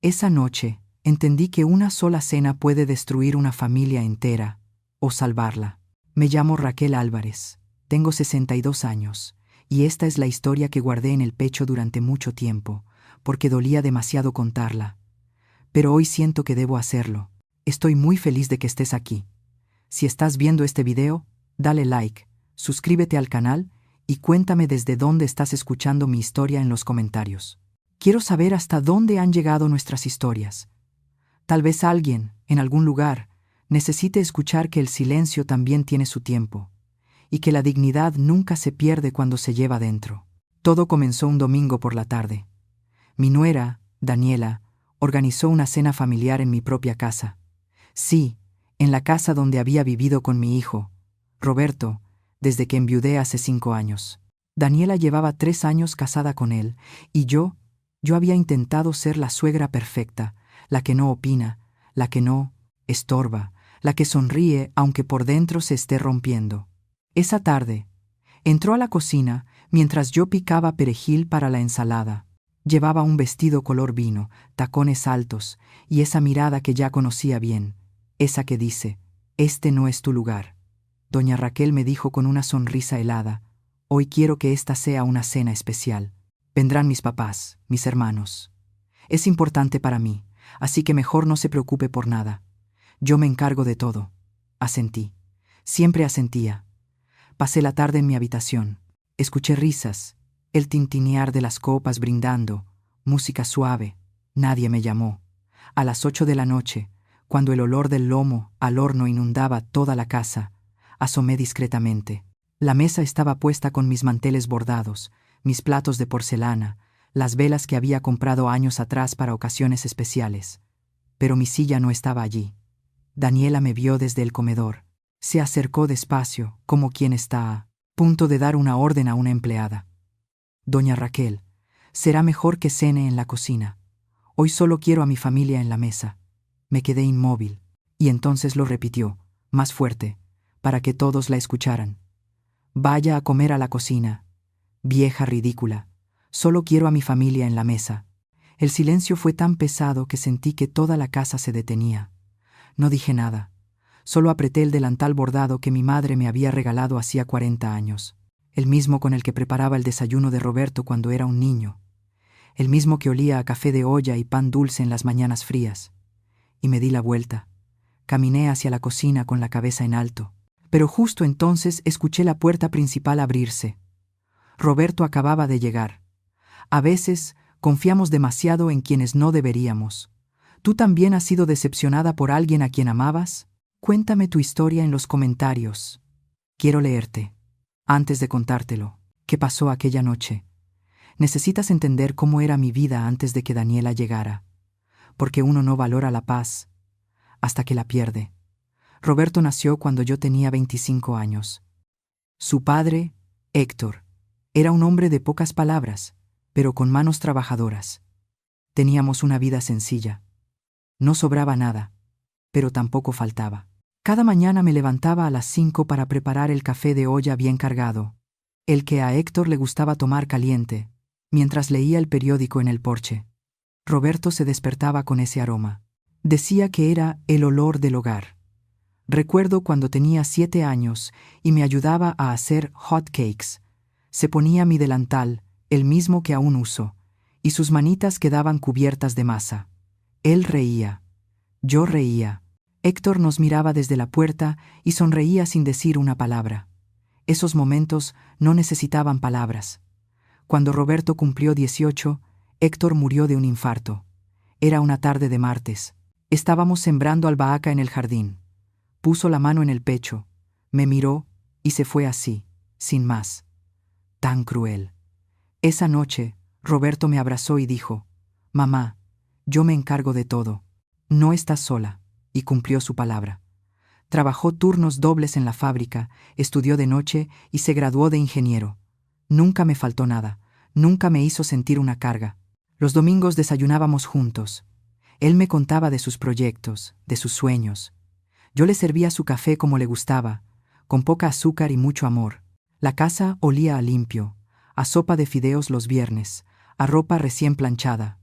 Esa noche, entendí que una sola cena puede destruir una familia entera, o salvarla. Me llamo Raquel Álvarez, tengo 62 años, y esta es la historia que guardé en el pecho durante mucho tiempo, porque dolía demasiado contarla. Pero hoy siento que debo hacerlo. Estoy muy feliz de que estés aquí. Si estás viendo este video, dale like, suscríbete al canal y cuéntame desde dónde estás escuchando mi historia en los comentarios. Quiero saber hasta dónde han llegado nuestras historias. Tal vez alguien, en algún lugar, necesite escuchar que el silencio también tiene su tiempo, y que la dignidad nunca se pierde cuando se lleva dentro. Todo comenzó un domingo por la tarde. Mi nuera, Daniela, organizó una cena familiar en mi propia casa. Sí, en la casa donde había vivido con mi hijo, Roberto, desde que enviudé hace 5 años. Daniela llevaba 3 años casada con él, y yo había intentado ser la suegra perfecta, la que no opina, la que no estorba, la que sonríe aunque por dentro se esté rompiendo. Esa tarde, entró a la cocina mientras yo picaba perejil para la ensalada. Llevaba un vestido color vino, tacones altos, y esa mirada que ya conocía bien, esa que dice, «Este no es tu lugar». Doña Raquel me dijo con una sonrisa helada, «Hoy quiero que esta sea una cena especial. Vendrán mis papás, mis hermanos. Es importante para mí, así que mejor no se preocupe por nada. Yo me encargo de todo». Asentí. Siempre asentía. Pasé la tarde en mi habitación. Escuché risas, el tintinear de las copas brindando, música suave. Nadie me llamó. A las 8 de la noche, cuando el olor del lomo al horno inundaba toda la casa, asomé discretamente. La mesa estaba puesta con mis manteles bordados, mis platos de porcelana, las velas que había comprado años atrás para ocasiones especiales. Pero mi silla no estaba allí. Daniela me vio desde el comedor. Se acercó despacio, como quien está a punto de dar una orden a una empleada. «Doña Raquel, será mejor que cene en la cocina. Hoy solo quiero a mi familia en la mesa». Me quedé inmóvil, y entonces lo repitió, más fuerte, para que todos la escucharan. «Vaya a comer a la cocina. Vieja ridícula. Solo quiero a mi familia en la mesa». El silencio fue tan pesado que sentí que toda la casa se detenía. No dije nada. Solo apreté el delantal bordado que mi madre me había regalado hacía 40 años. El mismo con el que preparaba el desayuno de Roberto cuando era un niño. El mismo que olía a café de olla y pan dulce en las mañanas frías. Y me di la vuelta. Caminé hacia la cocina con la cabeza en alto. Pero justo entonces escuché la puerta principal abrirse. Roberto acababa de llegar. A veces confiamos demasiado en quienes no deberíamos. ¿Tú también has sido decepcionada por alguien a quien amabas? Cuéntame tu historia en los comentarios. Quiero leerte. Antes de contártelo, ¿qué pasó aquella noche? Necesitas entender cómo era mi vida antes de que Daniela llegara. Porque uno no valora la paz hasta que la pierde. Roberto nació cuando yo tenía 25 años. Su padre, Héctor, era un hombre de pocas palabras, pero con manos trabajadoras. Teníamos una vida sencilla. No sobraba nada, pero tampoco faltaba. Cada mañana me levantaba a las 5 para preparar el café de olla bien cargado, el que a Héctor le gustaba tomar caliente, mientras leía el periódico en el porche. Roberto se despertaba con ese aroma. Decía que era el olor del hogar. Recuerdo cuando tenía 7 años y me ayudaba a hacer hot cakes. Se ponía mi delantal, el mismo que aún uso, y sus manitas quedaban cubiertas de masa. Él reía. Yo reía. Héctor nos miraba desde la puerta y sonreía sin decir una palabra. Esos momentos no necesitaban palabras. Cuando Roberto cumplió 18, Héctor murió de un infarto. Era una tarde de martes. Estábamos sembrando albahaca en el jardín. Puso la mano en el pecho, me miró y se fue así, sin más. Tan cruel. Esa noche, Roberto me abrazó y dijo, «Mamá, yo me encargo de todo. No estás sola», y cumplió su palabra. Trabajó turnos dobles en la fábrica, estudió de noche y se graduó de ingeniero. Nunca me faltó nada, nunca me hizo sentir una carga. Los domingos desayunábamos juntos. Él me contaba de sus proyectos, de sus sueños. Yo le servía su café como le gustaba, con poca azúcar y mucho amor. La casa olía a limpio, a sopa de fideos los viernes, a ropa recién planchada.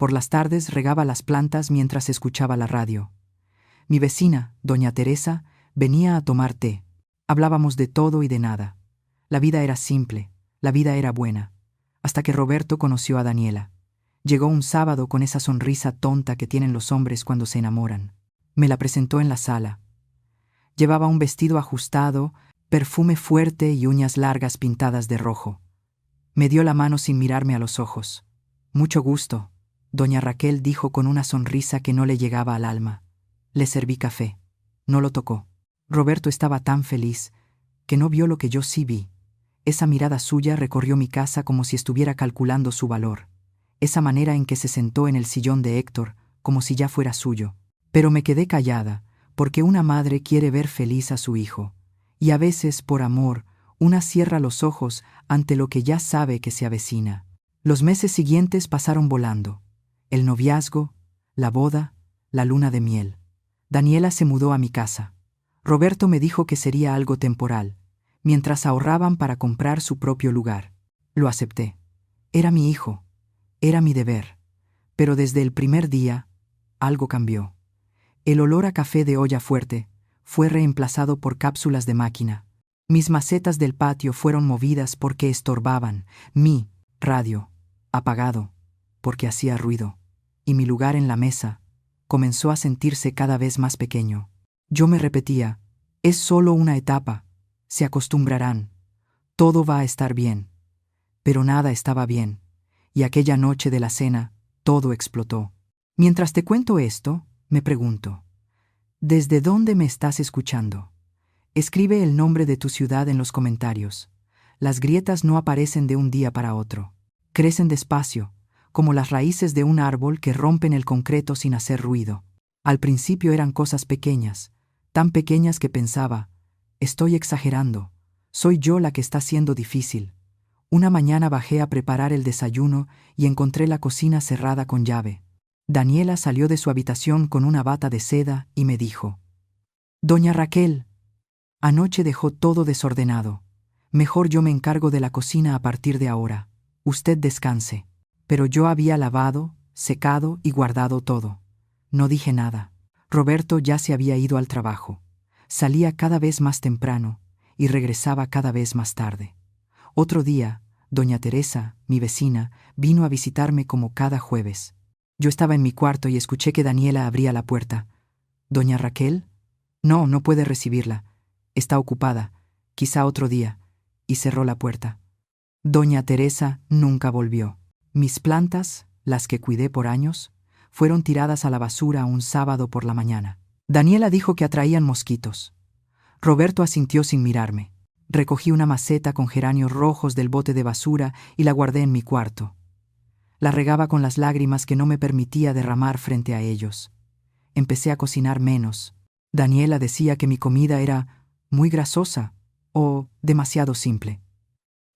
Por las tardes regaba las plantas mientras escuchaba la radio. Mi vecina, doña Teresa, venía a tomar té. Hablábamos de todo y de nada. La vida era simple, la vida era buena. Hasta que Roberto conoció a Daniela. Llegó un sábado con esa sonrisa tonta que tienen los hombres cuando se enamoran. Me la presentó en la sala. Llevaba un vestido ajustado, perfume fuerte y uñas largas pintadas de rojo. Me dio la mano sin mirarme a los ojos. Mucho gusto, doña Raquel dijo con una sonrisa que no le llegaba al alma. Le serví café. No lo tocó. Roberto estaba tan feliz que no vio lo que yo sí vi. Esa mirada suya recorrió mi casa como si estuviera calculando su valor. Esa manera en que se sentó en el sillón de Héctor, como si ya fuera suyo. Pero me quedé callada, porque una madre quiere ver feliz a su hijo. Y a veces, por amor, una cierra los ojos ante lo que ya sabe que se avecina. Los meses siguientes pasaron volando. El noviazgo, la boda, la luna de miel. Daniela se mudó a mi casa. Roberto me dijo que sería algo temporal, mientras ahorraban para comprar su propio lugar. Lo acepté. Era mi hijo. Era mi deber. Pero desde el primer día, algo cambió. El olor a café de olla fuerte fue reemplazado por cápsulas de máquina. Mis macetas del patio fueron movidas porque estorbaban. Mi radio, apagado, porque hacía ruido. Y mi lugar en la mesa comenzó a sentirse cada vez más pequeño. Yo me repetía, es solo una etapa, se acostumbrarán, todo va a estar bien. Pero nada estaba bien, y aquella noche de la cena, todo explotó. Mientras te cuento esto, me pregunto, ¿desde dónde me estás escuchando? Escribe el nombre de tu ciudad en los comentarios. Las grietas no aparecen de un día para otro. Crecen despacio, como las raíces de un árbol que rompen el concreto sin hacer ruido. Al principio eran cosas pequeñas, tan pequeñas que pensaba, estoy exagerando, soy yo la que está siendo difícil. Una mañana bajé a preparar el desayuno y encontré la cocina cerrada con llave. Daniela salió de su habitación con una bata de seda y me dijo, «Doña Raquel, anoche dejó todo desordenado. Mejor yo me encargo de la cocina a partir de ahora. Usted descanse». Pero yo había lavado, secado y guardado todo. No dije nada. Roberto ya se había ido al trabajo. Salía cada vez más temprano y regresaba cada vez más tarde. Otro día, doña Teresa, mi vecina, vino a visitarme como cada jueves. Yo estaba en mi cuarto y escuché que Daniela abría la puerta. «¿Doña Raquel?» «No, no puede recibirla. Está ocupada. Quizá otro día». Y cerró la puerta. Doña Teresa nunca volvió. Mis plantas, las que cuidé por años, fueron tiradas a la basura un sábado por la mañana. Daniela dijo que atraían mosquitos. Roberto asintió sin mirarme. Recogí una maceta con geranios rojos del bote de basura y la guardé en mi cuarto. La regaba con las lágrimas que no me permitía derramar frente a ellos. Empecé a cocinar menos. Daniela decía que mi comida era muy grasosa o demasiado simple.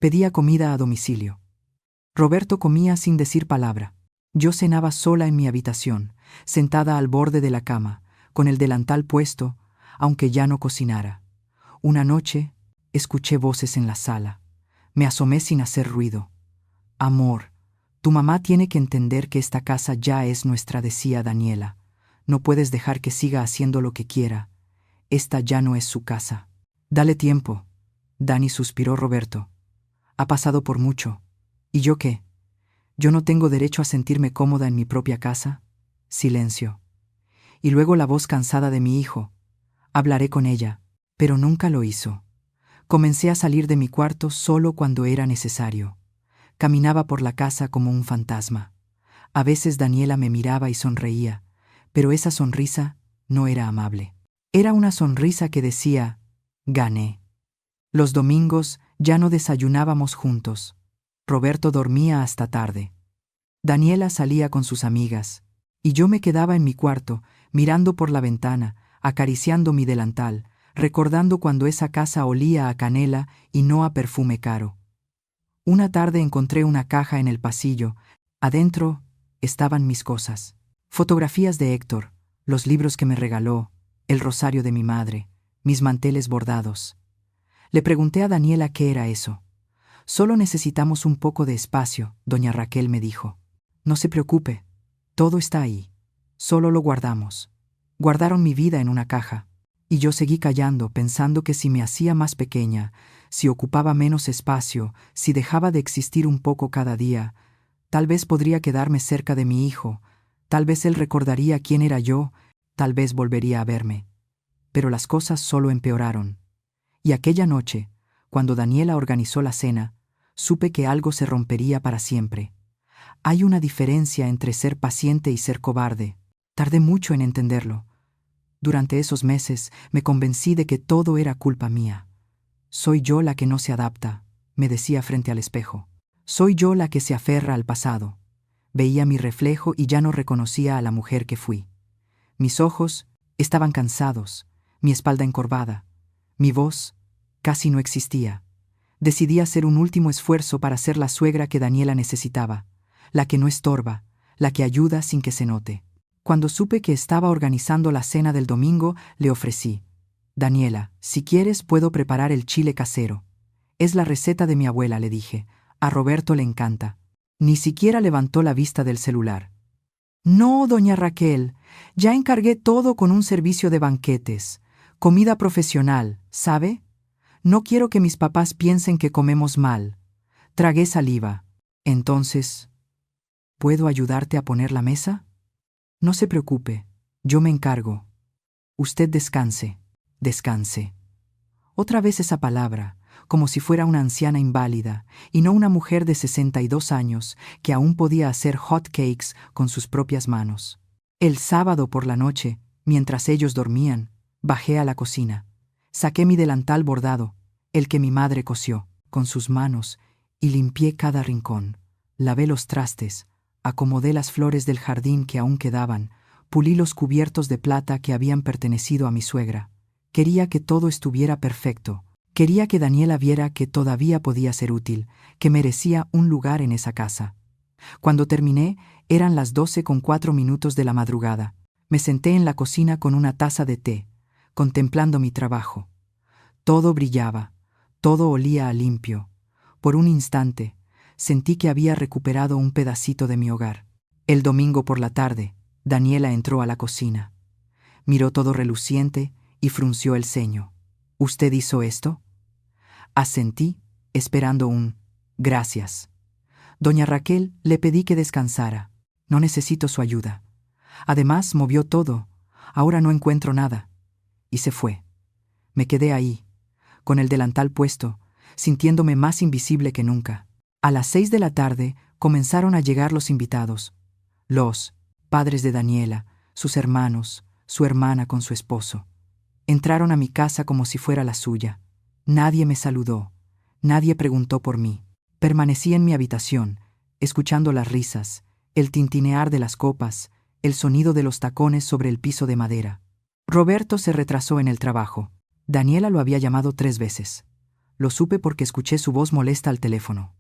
Pedía comida a domicilio. Roberto comía sin decir palabra. Yo cenaba sola en mi habitación, sentada al borde de la cama, con el delantal puesto, aunque ya no cocinara. Una noche, escuché voces en la sala. Me asomé sin hacer ruido. «Amor, tu mamá tiene que entender que esta casa ya es nuestra», decía Daniela. «No puedes dejar que siga haciendo lo que quiera. Esta ya no es su casa». «Dale tiempo», Dani suspiró. «Roberto ha pasado por mucho. ¿Y yo qué? ¿Yo no tengo derecho a sentirme cómoda en mi propia casa?» Silencio. Y luego la voz cansada de mi hijo. «Hablaré con ella». Pero nunca lo hizo. Comencé a salir de mi cuarto solo cuando era necesario. Caminaba por la casa como un fantasma. A veces Daniela me miraba y sonreía, pero esa sonrisa no era amable. Era una sonrisa que decía, «Gané». Los domingos ya no desayunábamos juntos. Roberto dormía hasta tarde. Daniela salía con sus amigas, y yo me quedaba en mi cuarto, mirando por la ventana, acariciando mi delantal, recordando cuando esa casa olía a canela y no a perfume caro. Una tarde encontré una caja en el pasillo. Adentro estaban mis cosas. Fotografías de Héctor, los libros que me regaló, el rosario de mi madre, mis manteles bordados. Le pregunté a Daniela qué era eso. «Solo necesitamos un poco de espacio», doña Raquel me dijo. «No se preocupe, Todo está ahí. Solo lo guardamos. Guardaron mi vida en una caja. Y yo seguí callando, pensando que si me hacía más pequeña, si ocupaba menos espacio, si dejaba de existir un poco cada día, tal vez podría quedarme cerca de mi hijo, tal vez él recordaría quién era yo, tal vez volvería a verme. Pero las cosas solo empeoraron. Y aquella noche, cuando Daniela organizó la cena, supe que algo se rompería para siempre. Hay una diferencia entre ser paciente y ser cobarde. Tardé mucho en entenderlo. Durante esos meses me convencí de que todo era culpa mía. Soy yo la que no se adapta, me decía frente al espejo. Soy yo la que se aferra al pasado. Veía mi reflejo y ya no reconocía a la mujer que fui. Mis ojos estaban cansados, mi espalda encorvada, mi voz casi no existía. Decidí hacer un último esfuerzo para ser la suegra que Daniela necesitaba, la que no estorba, la que ayuda sin que se note. Cuando supe que estaba organizando la cena del domingo, le ofrecí: Daniela, si quieres puedo preparar el chile casero. Es la receta de mi abuela, le dije. A Roberto le encanta. Ni siquiera levantó la vista del celular. No, doña Raquel, ya encargué todo con un servicio de banquetes. Comida profesional, ¿sabe? No quiero que mis papás piensen que comemos mal. Tragué saliva. Entonces, ¿puedo ayudarte a poner la mesa? No se preocupe, yo me encargo. Usted descanse, descanse. Otra vez esa palabra, como si fuera una anciana inválida, y no una mujer de 62 años que aún podía hacer hot cakes con sus propias manos. El sábado por la noche, mientras ellos dormían, bajé a la cocina. Saqué mi delantal bordado, el que mi madre cosió, con sus manos, y limpié cada rincón. Lavé los trastes, acomodé las flores del jardín que aún quedaban, pulí los cubiertos de plata que habían pertenecido a mi suegra. Quería que todo estuviera perfecto. Quería que Daniela viera que todavía podía ser útil, que merecía un lugar en esa casa. Cuando terminé, eran las 12:04 de la madrugada. Me senté en la cocina con una taza de té, contemplando mi trabajo. Todo brillaba, todo olía a limpio. Por un instante, sentí que había recuperado un pedacito de mi hogar. El domingo por la tarde, Daniela entró a la cocina. Miró todo reluciente y frunció el ceño. ¿Usted hizo esto? Asentí, esperando un gracias. Doña Raquel, le pedí que descansara. No necesito su ayuda. Además, movió todo. Ahora no encuentro nada. Y se fue. Me quedé ahí, con el delantal puesto, sintiéndome más invisible que nunca. A las 6 de la tarde comenzaron a llegar los invitados. Los padres de Daniela, sus hermanos, su hermana con su esposo. Entraron a mi casa como si fuera la suya. Nadie me saludó, nadie preguntó por mí. Permanecí en mi habitación, escuchando las risas, el tintinear de las copas, el sonido de los tacones sobre el piso de madera. Roberto se retrasó en el trabajo. Daniela lo había llamado 3 veces. Lo supe porque escuché su voz molesta al teléfono.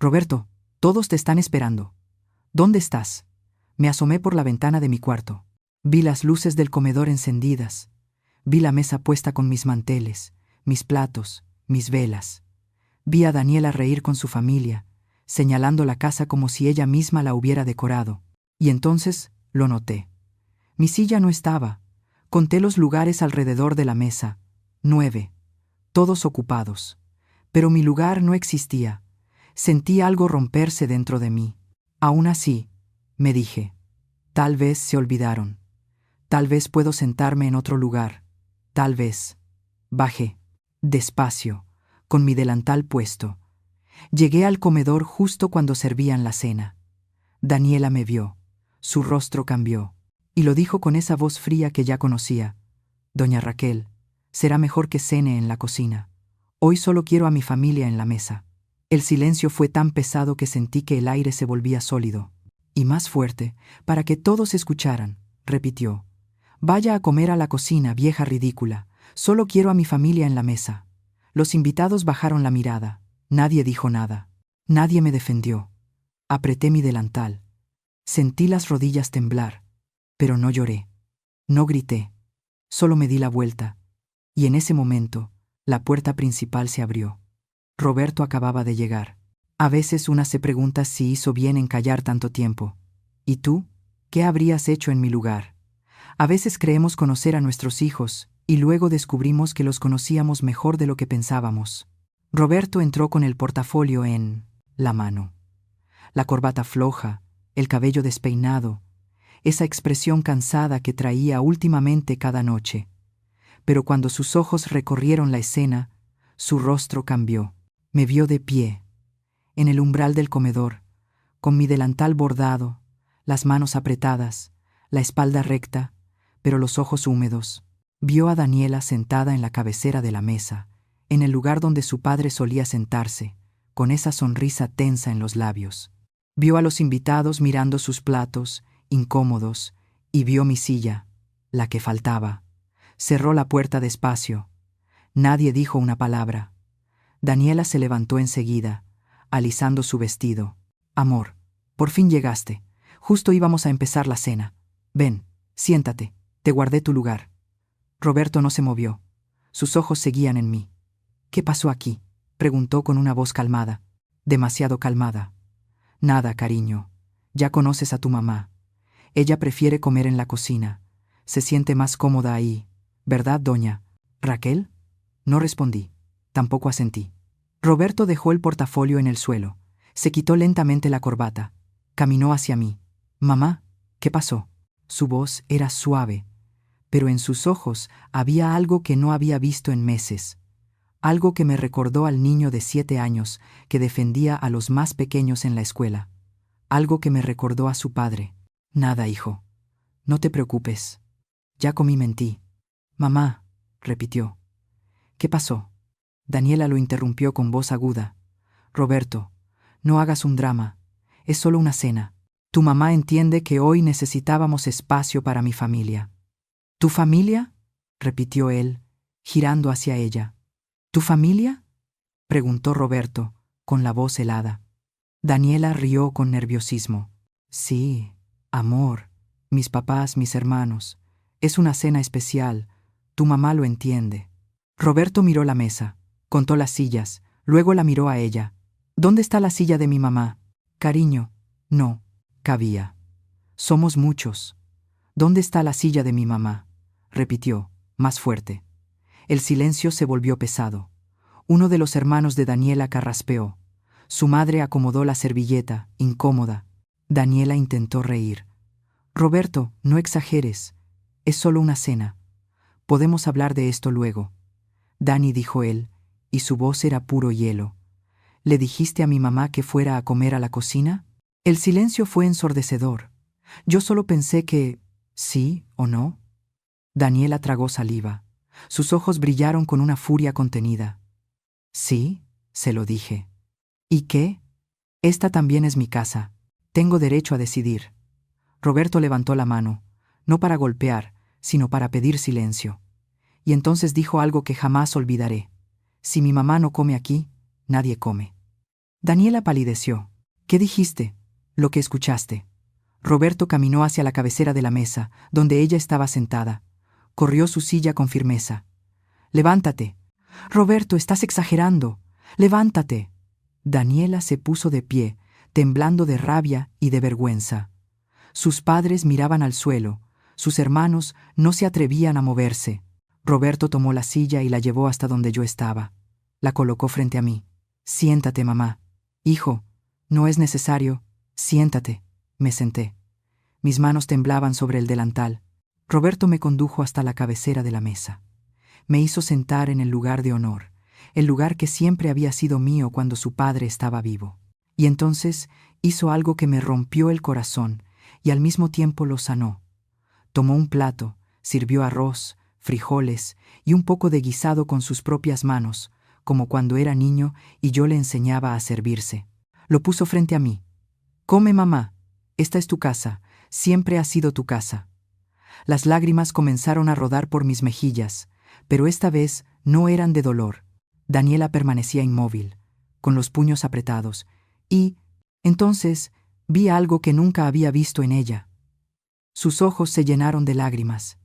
Roberto, todos te están esperando. ¿Dónde estás? Me asomé por la ventana de mi cuarto. Vi las luces del comedor encendidas. Vi la mesa puesta con mis manteles, mis platos, mis velas. Vi a Daniela reír con su familia, señalando la casa como si ella misma la hubiera decorado. Y entonces lo noté. Mi silla no estaba. Conté los lugares alrededor de la mesa. 9. Todos ocupados. Pero mi lugar no existía. Sentí algo romperse dentro de mí. Aún así, me dije, tal vez se olvidaron. Tal vez puedo sentarme en otro lugar. Tal vez. Bajé, despacio, con mi delantal puesto. Llegué al comedor justo cuando servían la cena. Daniela me vio. Su rostro cambió. Y lo dijo con esa voz fría que ya conocía. Doña Raquel, será mejor que cene en la cocina. Hoy solo quiero a mi familia en la mesa. El silencio fue tan pesado que sentí que el aire se volvía sólido. Y más fuerte, para que todos escucharan, repitió. Vaya a comer a la cocina, vieja ridícula. Solo quiero a mi familia en la mesa. Los invitados bajaron la mirada. Nadie dijo nada. Nadie me defendió. Apreté mi delantal. Sentí las rodillas temblar. Pero no lloré. No grité. Solo me di la vuelta. Y en ese momento, la puerta principal se abrió. Roberto acababa de llegar. A veces una se pregunta si hizo bien en callar tanto tiempo. ¿Y tú? ¿Qué habrías hecho en mi lugar? A veces creemos conocer a nuestros hijos, y luego descubrimos que los conocíamos mejor de lo que pensábamos. Roberto entró con el portafolio en la mano. La corbata floja, el cabello despeinado, esa expresión cansada que traía últimamente cada noche. Pero cuando sus ojos recorrieron la escena, su rostro cambió. Me vio de pie, en el umbral del comedor, con mi delantal bordado, las manos apretadas, la espalda recta, pero los ojos húmedos. Vio a Daniela sentada en la cabecera de la mesa, en el lugar donde su padre solía sentarse, con esa sonrisa tensa en los labios. Vio a los invitados mirando sus platos, incómodos, y vio mi silla, la que faltaba. Cerró la puerta despacio. Nadie dijo una palabra. Daniela se levantó enseguida, alisando su vestido. Amor, por fin llegaste. Justo íbamos a empezar la cena. Ven, siéntate, te guardé tu lugar. Roberto no se movió. Sus ojos seguían en mí. ¿Qué pasó aquí?, preguntó con una voz calmada. Demasiado calmada. Nada, cariño. Ya conoces a tu mamá. Ella prefiere comer en la cocina. Se siente más cómoda ahí. ¿Verdad, doña Raquel? No respondí. Tampoco asentí. Roberto dejó el portafolio en el suelo. Se quitó lentamente la corbata. Caminó hacia mí. Mamá, ¿qué pasó? Su voz era suave, pero en sus ojos había algo que no había visto en meses. Algo que me recordó al niño de 7 años que defendía a los más pequeños en la escuela. Algo que me recordó a su padre. Nada, hijo. No te preocupes. Ya comí mentí. Mamá, repitió. ¿Qué pasó? Daniela lo interrumpió con voz aguda. Roberto, no hagas un drama. Es solo una cena. Tu mamá entiende que hoy necesitábamos espacio para mi familia. ¿Tu familia?, repitió él, girando hacia ella. ¿Tu familia?, preguntó Roberto, con la voz helada. Daniela rió con nerviosismo. Sí, amor, mis papás, mis hermanos. Es una cena especial. Tu mamá lo entiende. Roberto miró la mesa, contó las sillas, luego la miró a ella. ¿Dónde está la silla de mi mamá? Cariño, no cabía. Somos muchos. ¿Dónde está la silla de mi mamá?, repitió, más fuerte. El silencio se volvió pesado. Uno de los hermanos de Daniela carraspeó. Su madre acomodó la servilleta, incómoda. Daniela intentó reír. Roberto, no exageres. Es solo una cena. Podemos hablar de esto luego. Dani, dijo él, y su voz era puro hielo. ¿Le dijiste a mi mamá que fuera a comer a la cocina? El silencio fue ensordecedor. Yo solo pensé que, ¿sí o no? Daniela tragó saliva. Sus ojos brillaron con una furia contenida. Sí, se lo dije. ¿Y qué? Esta también es mi casa. Tengo derecho a decidir. Roberto levantó la mano, no para golpear, sino para pedir silencio. Y entonces dijo algo que jamás olvidaré. Si mi mamá no come aquí, nadie come. Daniela palideció. ¿Qué dijiste? Lo que escuchaste. Roberto caminó hacia la cabecera de la mesa, donde ella estaba sentada. Corrió su silla con firmeza. Levántate. Roberto, estás exagerando. Levántate. Daniela se puso de pie, temblando de rabia y de vergüenza. Sus padres miraban al suelo. Sus hermanos no se atrevían a moverse. Roberto tomó la silla y la llevó hasta donde yo estaba. La colocó frente a mí. Siéntate, mamá. Hijo, no es necesario. Siéntate. Me senté. Mis manos temblaban sobre el delantal. Roberto me condujo hasta la cabecera de la mesa. Me hizo sentar en el lugar de honor, el lugar que siempre había sido mío cuando su padre estaba vivo. Y entonces hizo algo que me rompió el corazón y al mismo tiempo lo sanó. Tomó un plato, sirvió arroz, frijoles y un poco de guisado con sus propias manos, como cuando era niño y yo le enseñaba a servirse. Lo puso frente a mí. Come, mamá. Esta es tu casa. Siempre ha sido tu casa. Las lágrimas comenzaron a rodar por mis mejillas, pero esta vez no eran de dolor. Daniela permanecía inmóvil, con los puños apretados, y, entonces, vi algo que nunca había visto en ella. Sus ojos se llenaron de lágrimas.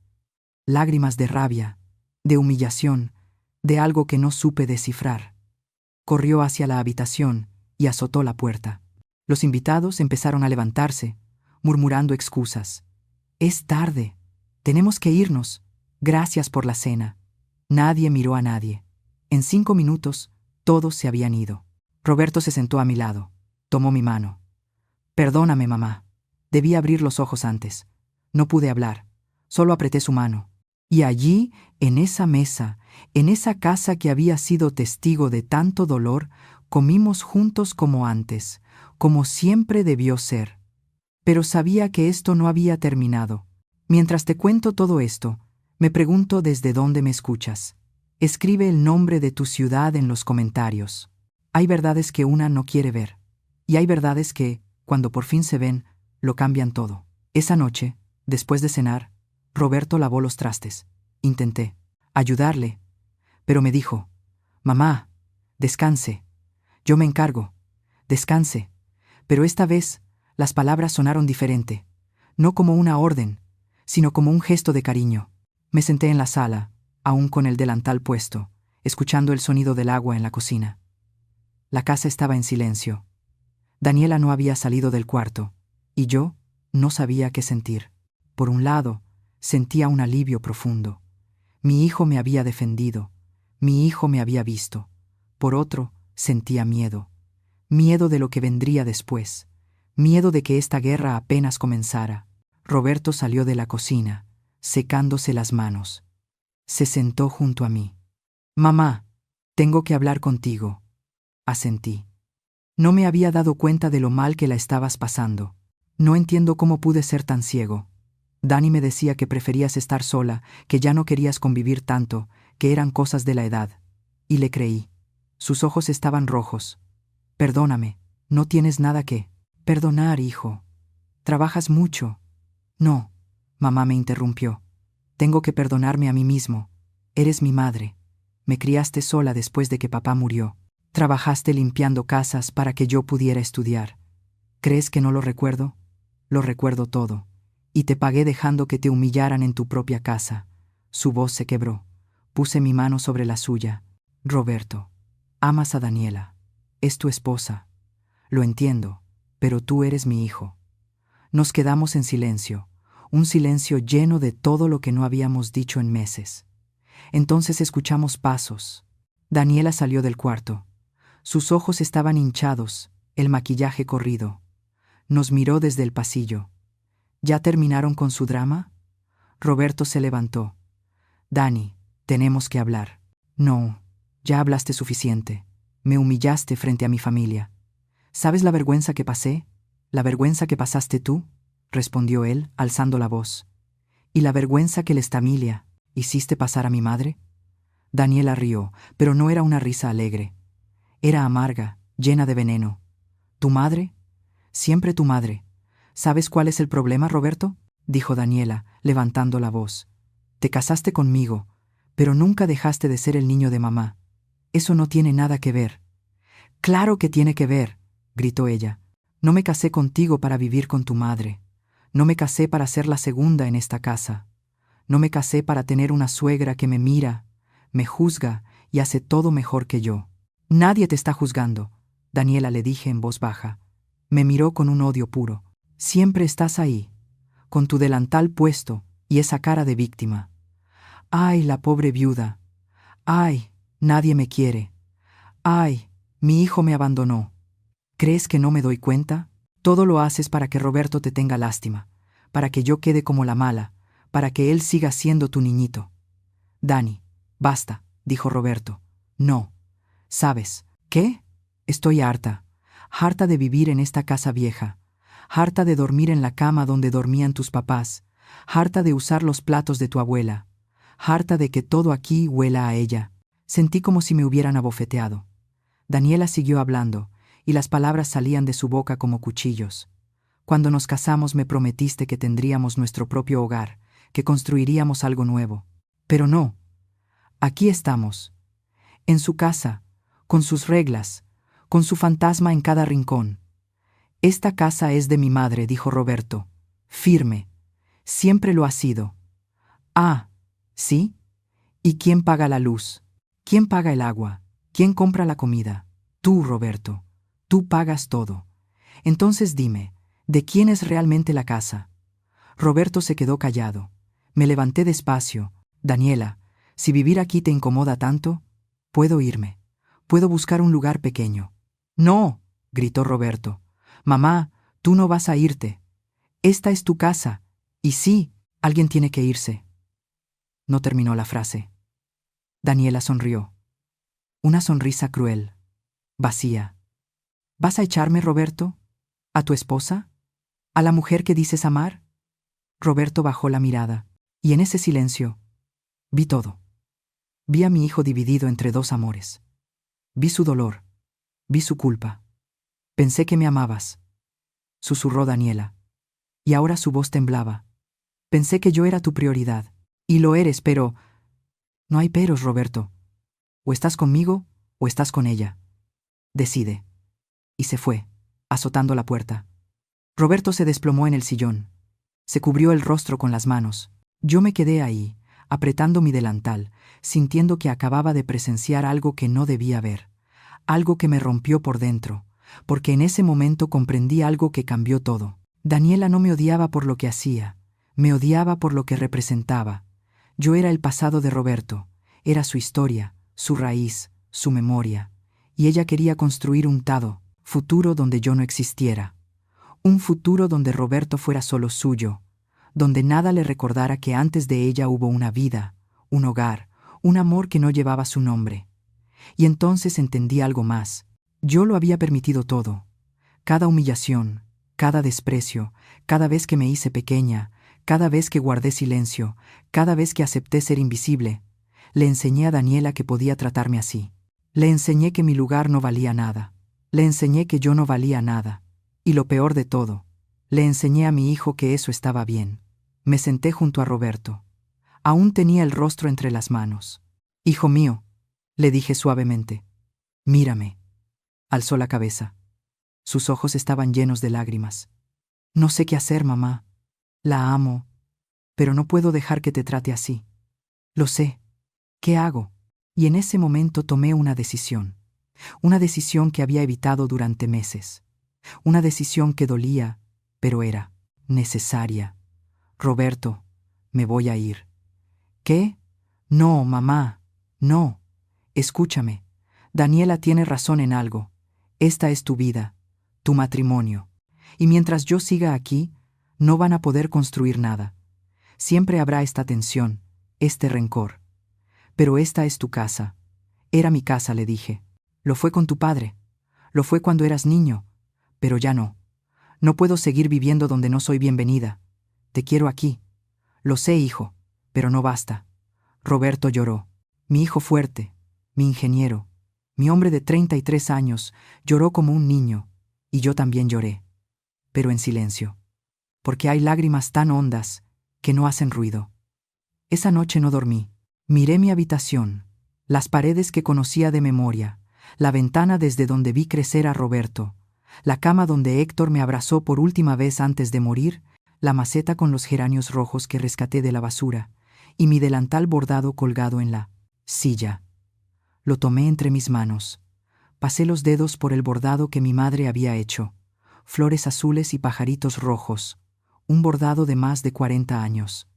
Lágrimas de rabia, de humillación, de algo que no supe descifrar. Corrió hacia la habitación y azotó la puerta. Los invitados empezaron a levantarse. murmurando excusas. «Es tarde. Tenemos que irnos. Gracias por la cena». Nadie miró a nadie. En 5 minutos, todos se habían ido. Roberto se sentó a mi lado. Tomó mi mano. «Perdóname, mamá. Debí abrir los ojos antes. No pude hablar. Solo apreté su mano». Y allí, en esa mesa, en esa casa que había sido testigo de tanto dolor, comimos juntos como antes, como siempre debió ser. Pero sabía que esto no había terminado. Mientras te cuento todo esto, me pregunto desde dónde me escuchas. Escribe el nombre de tu ciudad en los comentarios. Hay verdades que una no quiere ver. Y hay verdades que, cuando por fin se ven, lo cambian todo. Esa noche, después de cenar, Roberto lavó los trastes. Intenté ayudarle, pero me dijo: «Mamá, descanse. Yo me encargo. Descanse». Pero esta vez, las palabras sonaron diferente. No como una orden, sino como un gesto de cariño. Me senté en la sala, aún con el delantal puesto, escuchando el sonido del agua en la cocina. La casa estaba en silencio. Daniela no había salido del cuarto, y yo no sabía qué sentir. Por un lado, sentía un alivio profundo. Mi hijo me había defendido, mi hijo me había visto. Por otro, sentía miedo. Miedo de lo que vendría después. Miedo de que esta guerra apenas comenzara. Roberto salió de la cocina, secándose las manos. Se sentó junto a mí. «Mamá, tengo que hablar contigo», asentí. No me había dado cuenta de lo mal que la estabas pasando. No entiendo cómo pude ser tan ciego. Dani me decía que preferías estar sola, que ya no querías convivir tanto, que eran cosas de la edad. Y le creí. Sus ojos estaban rojos. «Perdóname, no tienes nada que perdonar, hijo. Trabajas mucho». «No», mamá me interrumpió. «Tengo que perdonarme a mí mismo. Eres mi madre. Me criaste sola después de que papá murió. Trabajaste limpiando casas para que yo pudiera estudiar. ¿Crees que no lo recuerdo? Lo recuerdo todo. Y te pagué dejando que te humillaran en tu propia casa». Su voz se quebró. Puse mi mano sobre la suya. «Roberto, amas a Daniela. Es tu esposa. Lo entiendo, pero tú eres mi hijo». Nos quedamos en silencio, un silencio lleno de todo lo que no habíamos dicho en meses. Entonces escuchamos pasos. Daniela salió del cuarto. Sus ojos estaban hinchados, el maquillaje corrido. Nos miró desde el pasillo. ¿Ya terminaron con su drama? Roberto se levantó. «Dani, tenemos que hablar». «No, ya hablaste suficiente. Me humillaste frente a mi familia. ¿Sabes la vergüenza que pasé? ¿La vergüenza que pasaste tú?», respondió él, alzando la voz. «¿Y la vergüenza que les familia hiciste pasar a mi madre?». Daniela rió, pero no era una risa alegre. Era amarga, llena de veneno. «¿Tu madre? Siempre tu madre. ¿Sabes cuál es el problema, Roberto?», dijo Daniela, levantando la voz. «Te casaste conmigo, pero nunca dejaste de ser el niño de mamá. Eso no tiene nada que ver». «Claro que tiene que ver», gritó ella. «No me casé contigo para vivir con tu madre. No me casé para ser la segunda en esta casa. No me casé para tener una suegra que me mira, me juzga y hace todo mejor que yo». «Nadie te está juzgando», Daniela le dije en voz baja. Me miró con un odio puro. «Siempre estás ahí, con tu delantal puesto y esa cara de víctima. Ay, la pobre viuda. Ay, nadie me quiere. Ay, mi hijo me abandonó. ¿Crees que no me doy cuenta? Todo lo haces para que Roberto te tenga lástima, para que yo quede como la mala, para que él siga siendo tu niñito». «Dani, basta», dijo Roberto. «No. ¿Sabes qué? Estoy harta. Harta de vivir en esta casa vieja. Harta de dormir en la cama donde dormían tus papás. Harta de usar los platos de tu abuela. Harta de que todo aquí huela a ella». Sentí como si me hubieran abofeteado. Daniela siguió hablando, y las palabras salían de su boca como cuchillos. «Cuando nos casamos me prometiste que tendríamos nuestro propio hogar, que construiríamos algo nuevo. Pero no. Aquí estamos, en su casa, con sus reglas, con su fantasma en cada rincón. Esta casa es de mi madre», dijo Roberto, firme. «Siempre lo ha sido». «Ah, ¿sí? ¿Y quién paga la luz? ¿Quién paga el agua? ¿Quién compra la comida?» «Tú, Roberto. Tú pagas todo. Entonces dime, ¿De quién es realmente la casa? Roberto se quedó callado. Me levanté despacio. Daniela, si vivir aquí te incomoda tanto, puedo irme. Puedo buscar un lugar pequeño. No, gritó Roberto. Mamá, tú no vas a irte. Esta es tu casa. Y sí, alguien tiene que irse. No terminó la frase. Daniela sonrió. Una sonrisa cruel, vacía. ¿Vas a echarme, Roberto? ¿A tu esposa? ¿A la mujer que dices amar? Roberto bajó la mirada, y en ese silencio vi todo. Vi a mi hijo dividido entre dos amores. Vi su dolor, vi su culpa. Pensé que me amabas, susurró Daniela, y ahora su voz temblaba. Pensé que yo era tu prioridad, y lo eres, pero... No hay peros, Roberto. O estás conmigo, o estás con ella. Decide. Y se fue, azotando la puerta. Roberto se desplomó en el sillón. Se cubrió el rostro con las manos. Yo me quedé ahí, apretando mi delantal, sintiendo que acababa de presenciar algo que no debía ver, algo que me rompió por dentro, porque en ese momento comprendí algo que cambió todo. Daniela no me odiaba por lo que hacía, me odiaba por lo que representaba. Yo era el pasado de Roberto, era su historia, su raíz, su memoria, y ella quería construir un futuro donde yo no existiera. Un futuro donde Roberto fuera solo suyo, donde nada le recordara que antes de ella hubo una vida, un hogar, un amor que no llevaba su nombre. Y entonces entendí algo más. Yo lo había permitido todo. Cada humillación, cada desprecio, cada vez que me hice pequeña, cada vez que guardé silencio, cada vez que acepté ser invisible, le enseñé a Daniela que podía tratarme así. Le enseñé que mi lugar no valía nada. Le enseñé que yo no valía nada. Y lo peor de todo, le enseñé a mi hijo que eso estaba bien. Me senté junto a Roberto. Aún tenía el rostro entre las manos. Hijo mío, le dije suavemente. Mírame. Alzó la cabeza. Sus ojos estaban llenos de lágrimas. No sé qué hacer, mamá. La amo, pero no puedo dejar que te trate así. Lo sé. ¿Qué hago? Y en ese momento tomé una decisión que había evitado durante meses. Una decisión que dolía, pero era necesaria. Roberto, me voy a ir. ¿Qué? No, mamá, no. Escúchame. Daniela tiene razón en algo. Esta es tu vida, tu matrimonio. Y mientras yo siga aquí, no van a poder construir nada. Siempre habrá esta tensión, este rencor. Pero esta es tu casa. Era mi casa, le dije. Lo fue con tu padre. Lo fue cuando eras niño. Pero ya no. No puedo seguir viviendo donde no soy bienvenida. Te quiero aquí. Lo sé, hijo, pero no basta. Roberto lloró. Mi hijo fuerte, mi ingeniero, mi hombre de 33 años, lloró como un niño, y yo también lloré. Pero en silencio. Porque hay lágrimas tan hondas que no hacen ruido. Esa noche no dormí. Miré mi habitación, las paredes que conocía de memoria, la ventana desde donde vi crecer a Roberto, la cama donde Héctor me abrazó por última vez antes de morir, la maceta con los geranios rojos que rescaté de la basura, y mi delantal bordado colgado en la silla. Lo tomé entre mis manos. Pasé los dedos por el bordado que mi madre había hecho. Flores azules y pajaritos rojos. Un bordado de más de 40 años.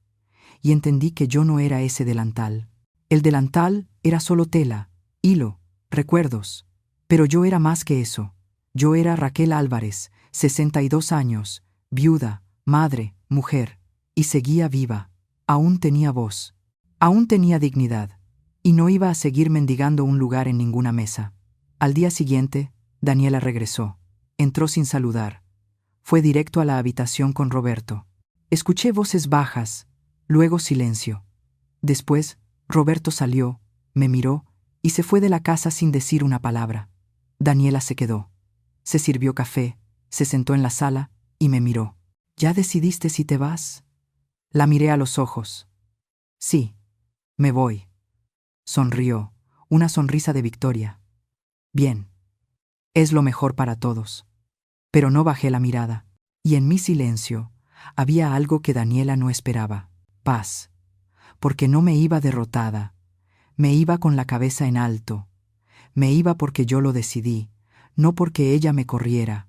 Y entendí que yo no era ese delantal. El delantal era solo tela, hilo, recuerdos. Pero yo era más que eso. Yo era Raquel Álvarez, 62 años, viuda, madre, mujer. Y seguía viva. Aún tenía voz. Aún tenía dignidad. Y no iba a seguir mendigando un lugar en ninguna mesa. Al día siguiente, Daniela regresó. Entró sin saludar. Fue directo a la habitación con Roberto. Escuché voces bajas, luego silencio. Después, Roberto salió, me miró y se fue de la casa sin decir una palabra. Daniela se quedó. Se sirvió café, se sentó en la sala y me miró. ¿Ya decidiste si te vas? La miré a los ojos. Sí, me voy. Sonrió, una sonrisa de victoria. Bien. Es lo mejor para todos. Pero no bajé la mirada. Y en mi silencio había algo que Daniela no esperaba. Paz. Porque no me iba derrotada. Me iba con la cabeza en alto. Me iba porque yo lo decidí, no porque ella me corriera.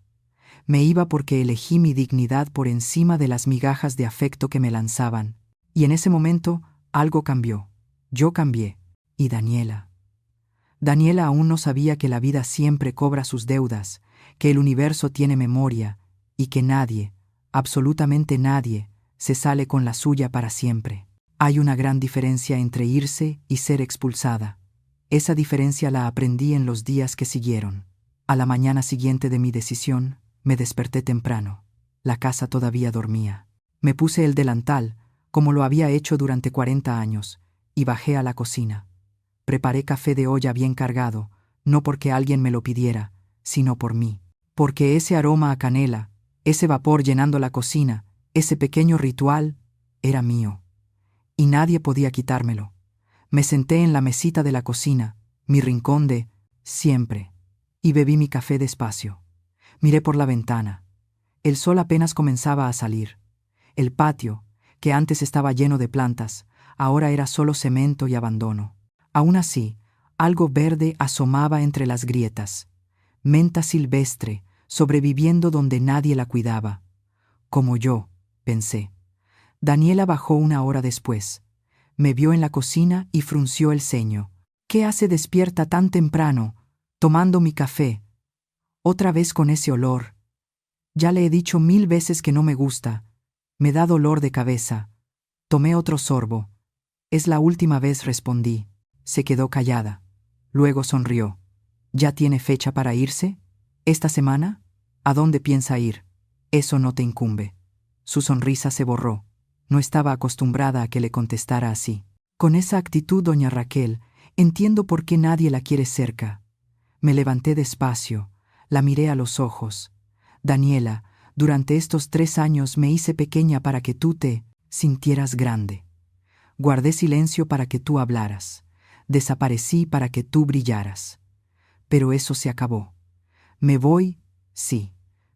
Me iba porque elegí mi dignidad por encima de las migajas de afecto que me lanzaban. Y en ese momento, algo cambió. Yo cambié. Y Daniela. Daniela aún no sabía que la vida siempre cobra sus deudas, que el universo tiene memoria, y que nadie, absolutamente nadie, se sale con la suya para siempre. Hay una gran diferencia entre irse y ser expulsada. Esa diferencia la aprendí en los días que siguieron. A la mañana siguiente de mi decisión, me desperté temprano. La casa todavía dormía. Me puse el delantal, como lo había hecho durante 40 años, y bajé a la cocina. Preparé café de olla bien cargado, no porque alguien me lo pidiera, sino por mí. Porque ese aroma a canela, ese vapor llenando la cocina, ese pequeño ritual, era mío. Y nadie podía quitármelo. Me senté en la mesita de la cocina, mi rincón de siempre, y bebí mi café despacio. Miré por la ventana. El sol apenas comenzaba a salir. El patio, que antes estaba lleno de plantas, ahora era solo cemento y abandono. Aún así, algo verde asomaba entre las grietas. Menta silvestre, sobreviviendo donde nadie la cuidaba. Como yo, pensé. Daniela bajó una hora después. Me vio en la cocina y frunció el ceño. ¿Qué hace despierta tan temprano, tomando mi café? Otra vez con ese olor. Ya le he dicho 1000 veces que no me gusta. Me da dolor de cabeza. Tomé otro sorbo. Es la última vez, respondí. Se quedó callada. Luego sonrió. ¿Ya tiene fecha para irse? ¿Esta semana? ¿A dónde piensa ir? Eso no te incumbe. Su sonrisa se borró. No estaba acostumbrada a que le contestara así. Con esa actitud, doña Raquel, entiendo por qué nadie la quiere cerca. Me levanté despacio, la miré a los ojos. Daniela, durante estos 3 años me hice pequeña para que tú te sintieras grande. Guardé silencio para que tú hablaras. Desaparecí para que tú brillaras. Pero eso se acabó. Me voy, sí,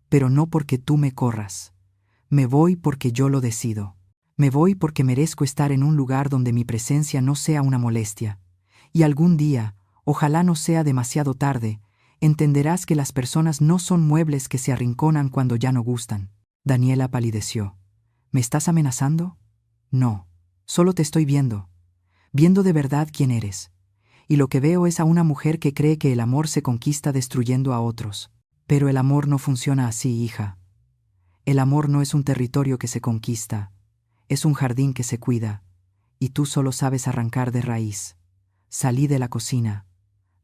pero no porque tú me corras. Me voy porque yo lo decido. Me voy porque merezco estar en un lugar donde mi presencia no sea una molestia. Y algún día, ojalá no sea demasiado tarde, entenderás que las personas no son muebles que se arrinconan cuando ya no gustan. Daniela palideció. ¿Me estás amenazando? No, solo te estoy viendo. Viendo de verdad quién eres. Y lo que veo es a una mujer que cree que el amor se conquista destruyendo a otros. Pero el amor no funciona así, hija. El amor no es un territorio que se conquista. Es un jardín que se cuida, y tú solo sabes arrancar de raíz. Salí de la cocina.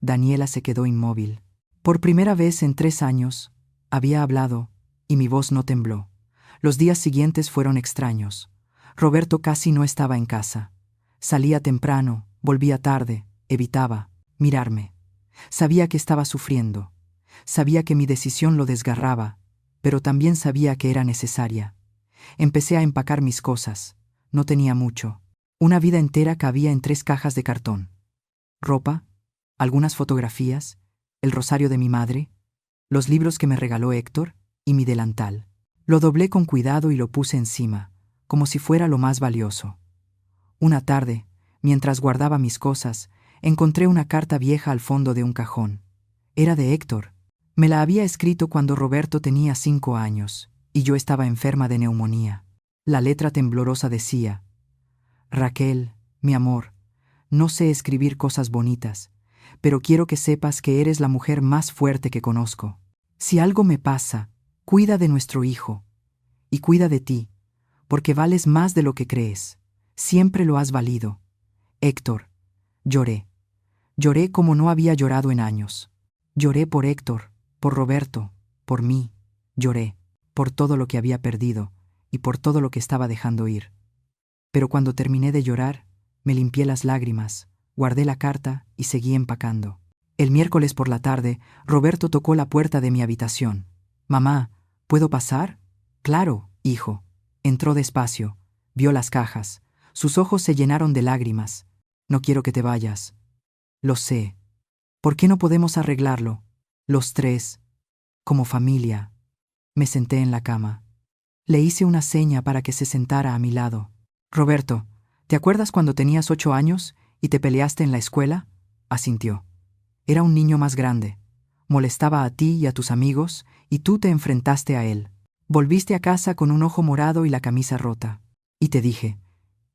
Daniela se quedó inmóvil. Por primera vez en 3 años, había hablado, y mi voz no tembló. Los días siguientes fueron extraños. Roberto casi no estaba en casa. Salía temprano, volvía tarde, evitaba mirarme. Sabía que estaba sufriendo. Sabía que mi decisión lo desgarraba, pero también sabía que era necesaria. Empecé a empacar mis cosas. No tenía mucho. Una vida entera cabía en 3 cajas de cartón. Ropa, algunas fotografías, el rosario de mi madre, los libros que me regaló Héctor y mi delantal. Lo doblé con cuidado y lo puse encima, como si fuera lo más valioso. Una tarde, mientras guardaba mis cosas, encontré una carta vieja al fondo de un cajón. Era de Héctor. Me la había escrito cuando Roberto tenía 5 años. Y yo estaba enferma de neumonía. La letra temblorosa decía: Raquel, mi amor, no sé escribir cosas bonitas, pero quiero que sepas que eres la mujer más fuerte que conozco. Si algo me pasa, cuida de nuestro hijo. Y cuida de ti, porque vales más de lo que crees. Siempre lo has valido. Héctor. Lloré. Lloré como no había llorado en años. Lloré por Héctor, por Roberto, por mí. Lloré por todo lo que había perdido y por todo lo que estaba dejando ir. Pero cuando terminé de llorar, me limpié las lágrimas, guardé la carta y seguí empacando. El miércoles por la tarde, Roberto tocó la puerta de mi habitación. «Mamá, ¿puedo pasar?» «Claro, hijo». Entró despacio, vio las cajas. Sus ojos se llenaron de lágrimas. «No quiero que te vayas». «Lo sé. ¿Por qué no podemos arreglarlo? Los 3, como familia». Me senté en la cama. Le hice una seña para que se sentara a mi lado. «Roberto, ¿te acuerdas cuando tenías 8 años y te peleaste en la escuela?» Asintió. Era un niño más grande. molestaba a ti y a tus amigos, y tú te enfrentaste a él. Volviste a casa con un ojo morado y la camisa rota. Y te dije,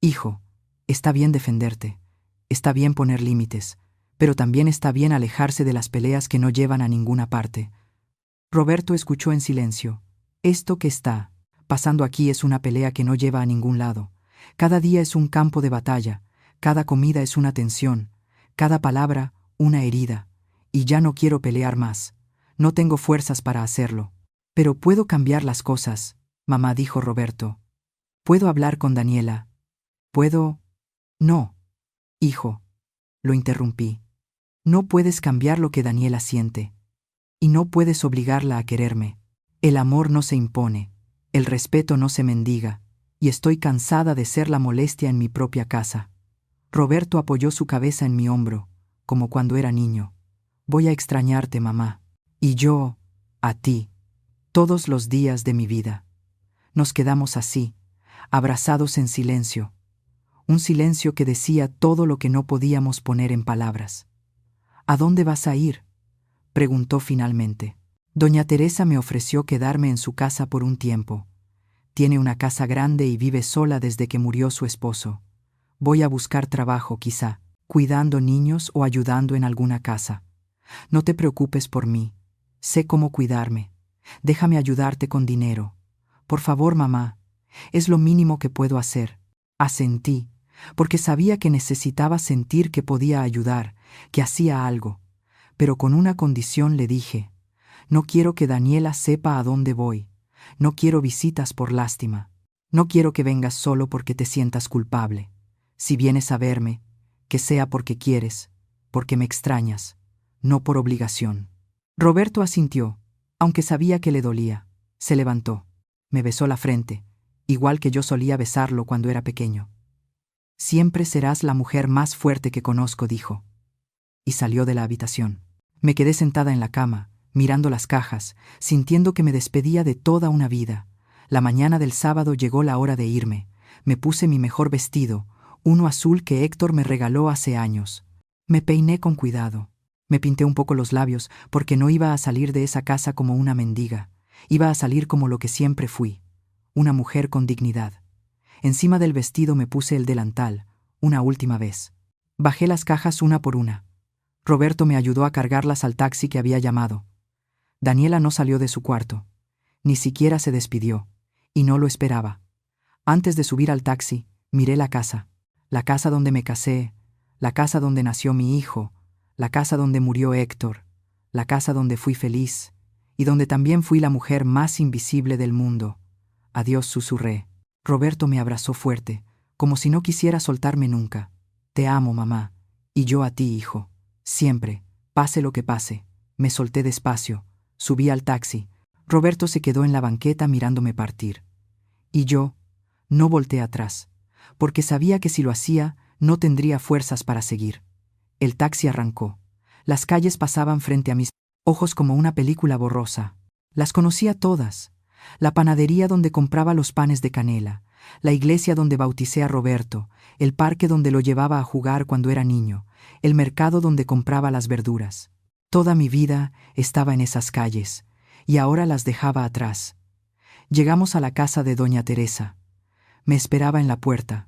hijo, está bien defenderte, está bien poner límites, pero también está bien alejarse de las peleas que no llevan a ninguna parte. Roberto escuchó en silencio. Esto que está pasando aquí es una pelea que no lleva a ningún lado. Cada día es un campo de batalla, cada comida es una tensión, cada palabra una herida, y ya no quiero pelear más. No tengo fuerzas para hacerlo. Pero puedo cambiar las cosas, mamá, dijo Roberto. Puedo hablar con Daniela. Puedo... No, hijo, lo interrumpí. No puedes cambiar lo que Daniela siente. Y no puedes obligarla a quererme. El amor no se impone, el respeto no se mendiga, y estoy cansada de ser la molestia en mi propia casa. Roberto apoyó su cabeza en mi hombro, como cuando era niño. Voy a extrañarte, mamá. Y yo, a ti, todos los días de mi vida. Nos quedamos así, abrazados en silencio. Un silencio que decía todo lo que no podíamos poner en palabras. ¿A dónde vas a ir?, preguntó finalmente. Doña Teresa me ofreció quedarme en su casa por un tiempo. Tiene una casa grande y vive sola desde que murió su esposo. Voy a buscar trabajo, quizá, cuidando niños o ayudando en alguna casa. No te preocupes por mí. Sé cómo cuidarme. Déjame ayudarte con dinero. Por favor, mamá. Es lo mínimo que puedo hacer. Asentí, porque sabía que necesitaba sentir que podía ayudar, que hacía algo. Pero con una condición, le dije. No quiero que Daniela sepa a dónde voy. No quiero visitas por lástima. No quiero que vengas solo porque te sientas culpable. Si vienes a verme, que sea porque quieres, porque me extrañas, no por obligación. Roberto asintió, aunque sabía que le dolía. Se levantó. Me besó la frente, igual que yo solía besarlo cuando era pequeño. Siempre serás la mujer más fuerte que conozco, dijo. Y salió de la habitación. Me quedé sentada en la cama, mirando las cajas, sintiendo que me despedía de toda una vida. La mañana del sábado llegó la hora de irme. Me puse mi mejor vestido, uno azul que Héctor me regaló hace años. Me peiné con cuidado. Me pinté un poco los labios porque no iba a salir de esa casa como una mendiga. Iba a salir como lo que siempre fui, una mujer con dignidad. Encima del vestido me puse el delantal, una última vez. Bajé las cajas una por una. Roberto me ayudó a cargarlas al taxi que había llamado. Daniela no salió de su cuarto. Ni siquiera se despidió. Y no lo esperaba. Antes de subir al taxi, miré la casa donde me casé, la casa donde nació mi hijo, la casa donde murió Héctor, la casa donde fui feliz, y donde también fui la mujer más invisible del mundo. Adiós, susurré. Roberto me abrazó fuerte, como si no quisiera soltarme nunca. Te amo, mamá, y yo a ti, hijo. Siempre, pase lo que pase. Me solté despacio, subí al taxi. Roberto se quedó en la banqueta mirándome partir. Y yo no volteé atrás, porque sabía que si lo hacía, no tendría fuerzas para seguir. El taxi arrancó. Las calles pasaban frente a mis ojos como una película borrosa. Las conocía todas. La panadería donde compraba los panes de canela, la iglesia donde bauticé a Roberto, el parque donde lo llevaba a jugar cuando era niño, el mercado donde compraba las verduras. Toda mi vida estaba en esas calles, y ahora las dejaba atrás. Llegamos a la casa de doña Teresa. Me esperaba en la puerta.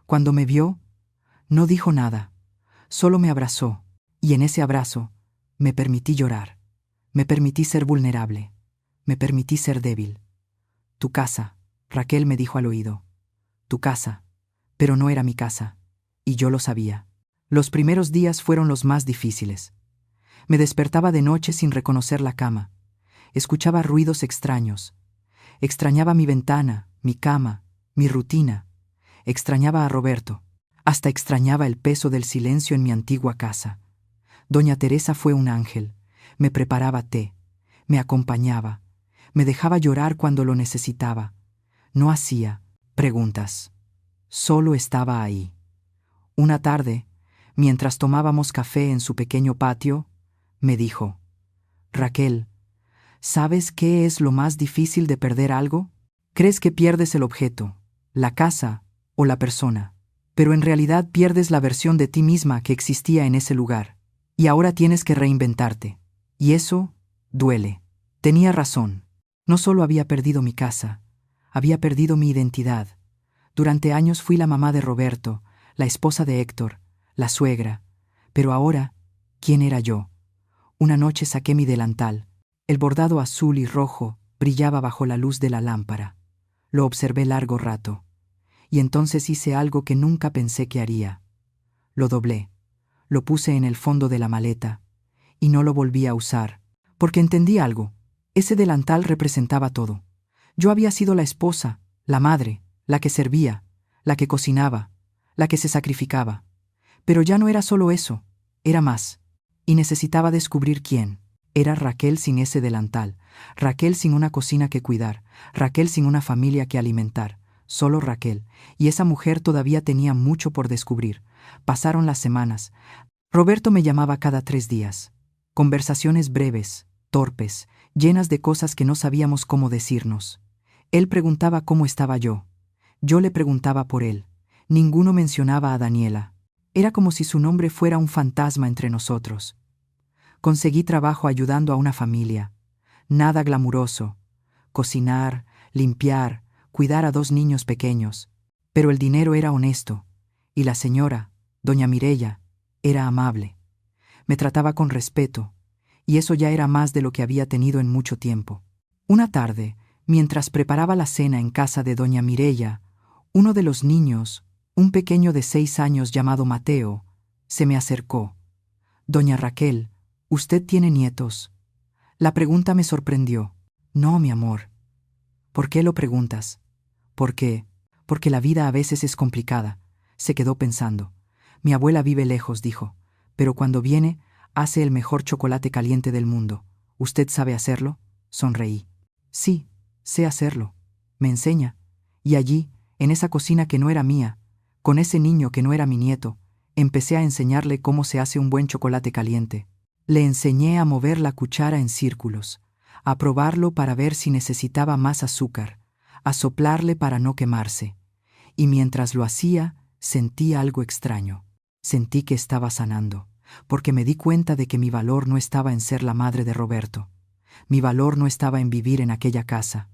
Cuando me vio, no dijo nada, solo me abrazó, y en ese abrazo me permití llorar, me permití ser vulnerable, me permití ser débil. Tu casa, Raquel me dijo al oído. Tu casa, pero no era mi casa, y yo lo sabía. Los primeros días fueron los más difíciles. Me despertaba de noche sin reconocer la cama. Escuchaba ruidos extraños. Extrañaba mi ventana, mi cama, mi rutina. Extrañaba a Roberto. Hasta extrañaba el peso del silencio en mi antigua casa. Doña Teresa fue un ángel. Me preparaba té. Me acompañaba. Me dejaba llorar cuando lo necesitaba. No hacía preguntas. Solo estaba ahí. Una tarde, mientras tomábamos café en su pequeño patio, me dijo: Raquel, ¿sabes qué es lo más difícil de perder algo? Crees que pierdes el objeto, la casa o la persona, pero en realidad pierdes la versión de ti misma que existía en ese lugar, y ahora tienes que reinventarte. Y eso duele. Tenía razón. No solo había perdido mi casa, había perdido mi identidad. Durante años fui la mamá de Roberto, la esposa de Héctor, la suegra. Pero ahora, ¿quién era yo? Una noche saqué mi delantal. El bordado azul y rojo brillaba bajo la luz de la lámpara. Lo observé largo rato. Y entonces hice algo que nunca pensé que haría. Lo doblé. Lo puse en el fondo de la maleta. Y no lo volví a usar. Porque entendí algo. Ese delantal representaba todo. Yo había sido la esposa, la madre, la que servía, la que cocinaba, la que se sacrificaba. Pero ya no era solo eso, era más. Y necesitaba descubrir quién. Era Raquel sin ese delantal, Raquel sin una cocina que cuidar, Raquel sin una familia que alimentar, solo Raquel. Y esa mujer todavía tenía mucho por descubrir. Pasaron las semanas. Roberto me llamaba cada 3 días. Conversaciones breves, torpes, llenas de cosas que no sabíamos cómo decirnos. Él preguntaba cómo estaba yo. Yo le preguntaba por él. Ninguno mencionaba a Daniela. Era como si su nombre fuera un fantasma entre nosotros. Conseguí trabajo ayudando a una familia. Nada glamuroso. Cocinar, limpiar, cuidar a 2 niños pequeños. Pero el dinero era honesto. Y la señora, doña Mireya, era amable. Me trataba con respeto. Y eso ya era más de lo que había tenido en mucho tiempo. Una tarde, mientras preparaba la cena en casa de doña Mireya, uno de los niños, un pequeño de 6 años llamado Mateo, se me acercó. «Doña Raquel, ¿usted tiene nietos?» La pregunta me sorprendió. «No, mi amor». «¿Por qué lo preguntas?» Porque la vida a veces es complicada», se quedó pensando. «Mi abuela vive lejos», dijo, «pero cuando viene, hace el mejor chocolate caliente del mundo. ¿Usted sabe hacerlo?» Sonreí. «Sí, sé hacerlo. ¿Me enseña?» Y allí, en esa cocina que no era mía, con ese niño que no era mi nieto, empecé a enseñarle cómo se hace un buen chocolate caliente. Le enseñé a mover la cuchara en círculos, a probarlo para ver si necesitaba más azúcar, a soplarle para no quemarse. Y mientras lo hacía, sentí algo extraño. Sentí que estaba sanando, porque me di cuenta de que mi valor no estaba en ser la madre de Roberto. Mi valor no estaba en vivir en aquella casa.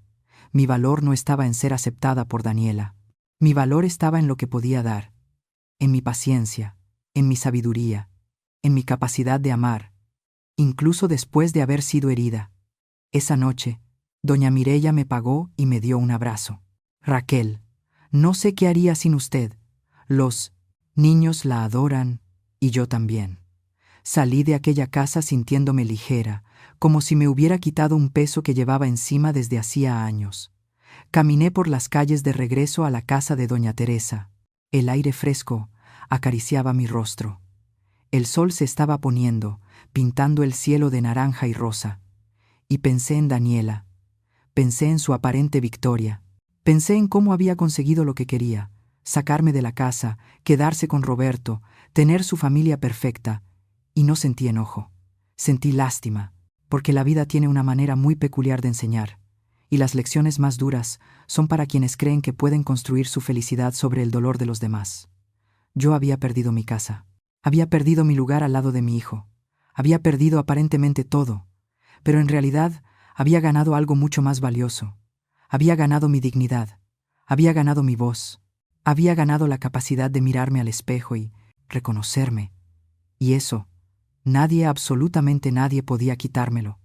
Mi valor no estaba en ser aceptada por Daniela. Mi valor estaba en lo que podía dar, en mi paciencia, en mi sabiduría, en mi capacidad de amar, incluso después de haber sido herida. Esa noche, doña Mireya me pagó y me dio un abrazo. «Raquel, no sé qué haría sin usted. Los niños la adoran y yo también». Salí de aquella casa sintiéndome ligera, como si me hubiera quitado un peso que llevaba encima desde hacía años. Caminé por las calles de regreso a la casa de doña Teresa. El aire fresco acariciaba mi rostro. El sol se estaba poniendo, pintando el cielo de naranja y rosa. Y pensé en Daniela. Pensé en su aparente victoria. Pensé en cómo había conseguido lo que quería: sacarme de la casa, quedarse con Roberto, tener su familia perfecta. Y no sentí enojo. Sentí lástima, porque la vida tiene una manera muy peculiar de enseñar. Y las lecciones más duras son para quienes creen que pueden construir su felicidad sobre el dolor de los demás. Yo había perdido mi casa. Había perdido mi lugar al lado de mi hijo. Había perdido aparentemente todo. Pero en realidad había ganado algo mucho más valioso. Había ganado mi dignidad. Había ganado mi voz. Había ganado la capacidad de mirarme al espejo y reconocerme. Y eso, nadie, absolutamente nadie, podía quitármelo.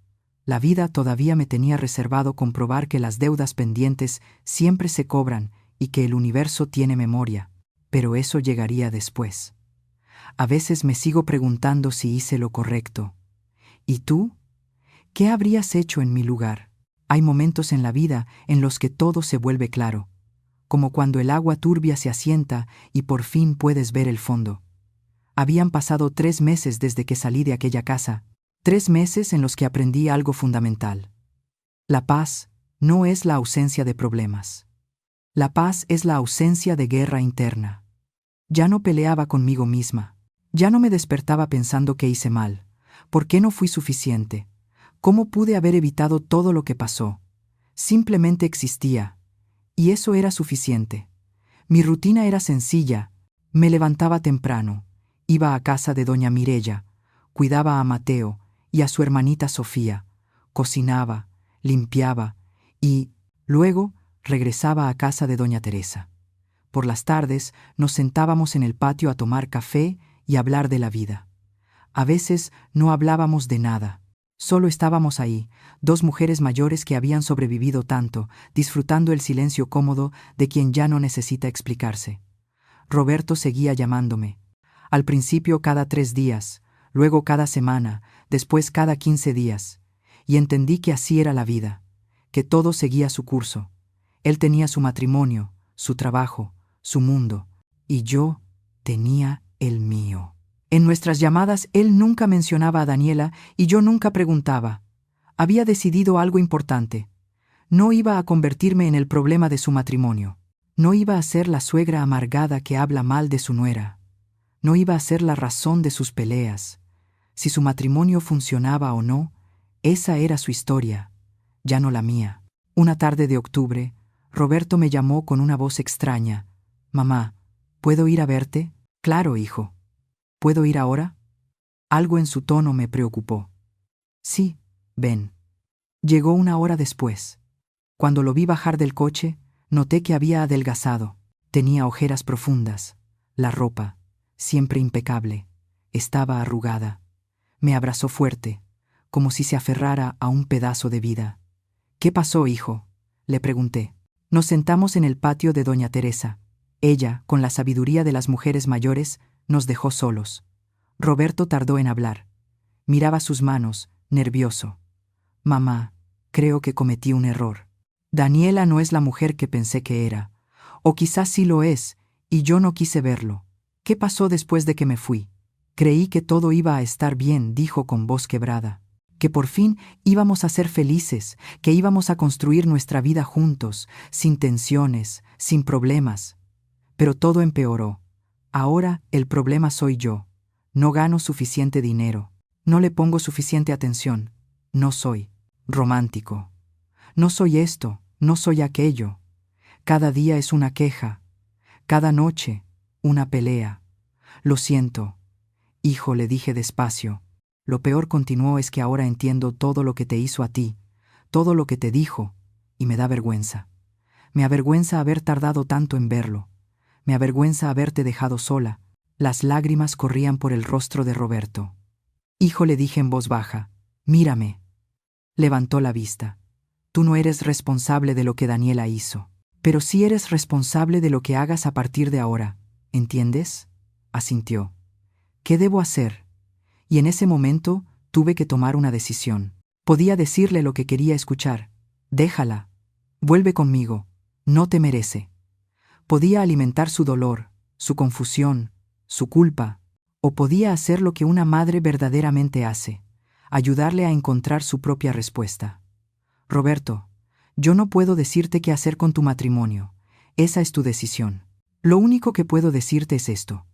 La vida todavía me tenía reservado comprobar que las deudas pendientes siempre se cobran y que el universo tiene memoria, pero eso llegaría después. A veces me sigo preguntando si hice lo correcto. ¿Y tú? ¿Qué habrías hecho en mi lugar? Hay momentos en la vida en los que todo se vuelve claro, como cuando el agua turbia se asienta y por fin puedes ver el fondo. Habían pasado 3 meses desde que salí de aquella casa, 3 meses en los que aprendí algo fundamental. La paz no es la ausencia de problemas. La paz es la ausencia de guerra interna. Ya no peleaba conmigo misma. Ya no me despertaba pensando que hice mal. ¿Por qué no fui suficiente? ¿Cómo pude haber evitado todo lo que pasó? Simplemente existía. Y eso era suficiente. Mi rutina era sencilla. Me levantaba temprano. Iba a casa de doña Mireya. Cuidaba a Mateo. y a su hermanita Sofía. Cocinaba, limpiaba y, luego, regresaba a casa de doña Teresa. Por las tardes nos sentábamos en el patio a tomar café y hablar de la vida. A veces no hablábamos de nada. Solo estábamos ahí, dos mujeres mayores que habían sobrevivido tanto, disfrutando el silencio cómodo de quien ya no necesita explicarse. Roberto seguía llamándome. Al principio cada 3 días, luego cada semana, después cada 15 días. Y entendí que así era la vida, que todo seguía su curso. Él tenía su matrimonio, su trabajo, su mundo, y yo tenía el mío. En nuestras llamadas él nunca mencionaba a Daniela y yo nunca preguntaba. Había decidido algo importante. No iba a convertirme en el problema de su matrimonio. No iba a ser la suegra amargada que habla mal de su nuera. No iba a ser la razón de sus peleas. Si su matrimonio funcionaba o no, esa era su historia, ya no la mía. Una tarde de octubre, Roberto me llamó con una voz extraña. «Mamá, ¿puedo ir a verte?» «Claro, hijo. ¿Puedo ir ahora?» Algo en su tono me preocupó. «Sí, ven». Llegó una hora después. Cuando lo vi bajar del coche, noté que había adelgazado. Tenía ojeras profundas. La ropa, siempre impecable, estaba arrugada. Me abrazó fuerte, como si se aferrara a un pedazo de vida. «¿Qué pasó, hijo?», le pregunté. Nos sentamos en el patio de doña Teresa. Ella, con la sabiduría de las mujeres mayores, nos dejó solos. Roberto tardó en hablar. Miraba sus manos, nervioso. «Mamá, creo que cometí un error. Daniela no es la mujer que pensé que era. O quizás sí lo es, y yo no quise verlo. ¿Qué pasó después de que me fui? Creí que todo iba a estar bien», dijo con voz quebrada. «Que por fin íbamos a ser felices, que íbamos a construir nuestra vida juntos, sin tensiones, sin problemas. Pero todo empeoró. Ahora el problema soy yo. No gano suficiente dinero. No le pongo suficiente atención. No soy romántico. No soy esto, no soy aquello. Cada día es una queja. Cada noche, una pelea. Lo siento. Hijo», le dije despacio. «Lo peor», continuó, «es que ahora entiendo todo lo que te hizo a ti, todo lo que te dijo, y me da vergüenza. Me avergüenza haber tardado tanto en verlo. Me avergüenza haberte dejado sola». Las lágrimas corrían por el rostro de Roberto. «Hijo», le dije en voz baja, «mírame». Levantó la vista. «Tú no eres responsable de lo que Daniela hizo. Pero sí eres responsable de lo que hagas a partir de ahora. ¿Entiendes?», asintió. «¿Qué debo hacer?». Y en ese momento tuve que tomar una decisión. Podía decirle lo que quería escuchar. «Déjala. Vuelve conmigo. No te merece». Podía alimentar su dolor, su confusión, su culpa. O podía hacer lo que una madre verdaderamente hace, ayudarle a encontrar su propia respuesta. «Roberto, yo no puedo decirte qué hacer con tu matrimonio. Esa es tu decisión. Lo único que puedo decirte es esto.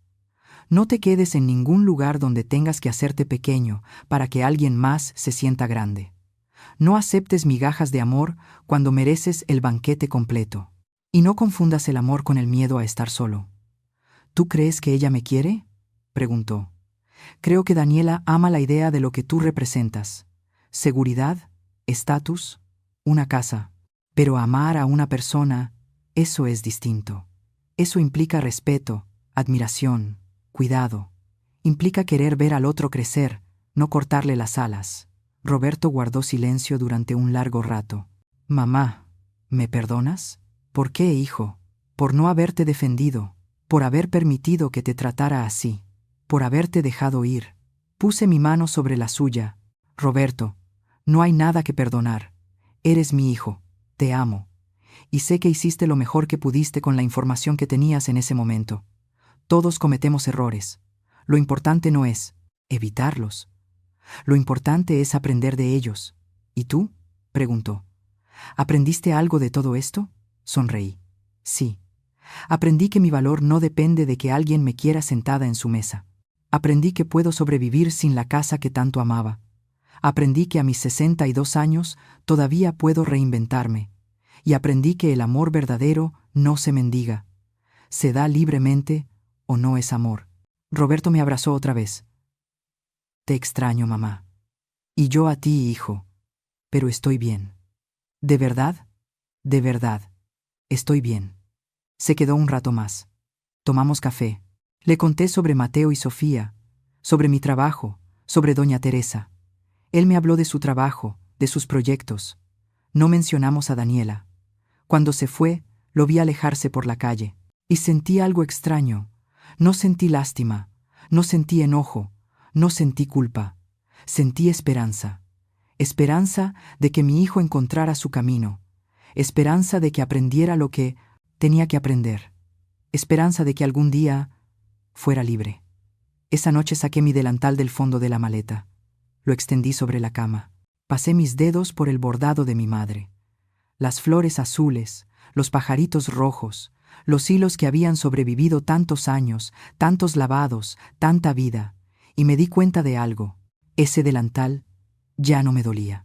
No te quedes en ningún lugar donde tengas que hacerte pequeño para que alguien más se sienta grande. No aceptes migajas de amor cuando mereces el banquete completo. Y no confundas el amor con el miedo a estar solo». «¿Tú crees que ella me quiere?», preguntó. «Creo que Daniela ama la idea de lo que tú representas. Seguridad, estatus, una casa. Pero amar a una persona, eso es distinto. Eso implica respeto, admiración, cuidado. Implica querer ver al otro crecer, no cortarle las alas». Roberto guardó silencio durante un largo rato. «Mamá, ¿me perdonas?». «¿Por qué, hijo?». «Por no haberte defendido, por haber permitido que te tratara así, por haberte dejado ir». Puse mi mano sobre la suya. «Roberto, no hay nada que perdonar. Eres mi hijo, te amo. Y sé que hiciste lo mejor que pudiste con la información que tenías en ese momento. Todos cometemos errores. Lo importante no es evitarlos. Lo importante es aprender de ellos». «¿Y tú?», preguntó. «¿Aprendiste algo de todo esto?». Sonreí. «Sí. Aprendí que mi valor no depende de que alguien me quiera sentada en su mesa. Aprendí que puedo sobrevivir sin la casa que tanto amaba. Aprendí que a mis 62 años todavía puedo reinventarme. Y aprendí que el amor verdadero no se mendiga. Se da libremente o no es amor». Roberto me abrazó otra vez. «Te extraño, mamá». Y yo a ti, hijo. Pero estoy bien. ¿De verdad? De verdad. Estoy bien. Se quedó un rato más. Tomamos café. Le conté sobre Mateo y Sofía, sobre mi trabajo, sobre doña Teresa. Él me habló de su trabajo, de sus proyectos. No mencionamos a Daniela. Cuando se fue, lo vi alejarse por la calle. Y sentí algo extraño. No sentí lástima, no sentí enojo, no sentí culpa. Sentí esperanza. Esperanza de que mi hijo encontrara su camino. Esperanza de que aprendiera lo que tenía que aprender. Esperanza de que algún día fuera libre. Esa noche saqué mi delantal del fondo de la maleta. Lo extendí sobre la cama. Pasé mis dedos por el bordado de mi madre. Las flores azules, los pajaritos rojos, los hilos que habían sobrevivido tantos años, tantos lavados, tanta vida, y me di cuenta de algo. Ese delantal ya no me dolía.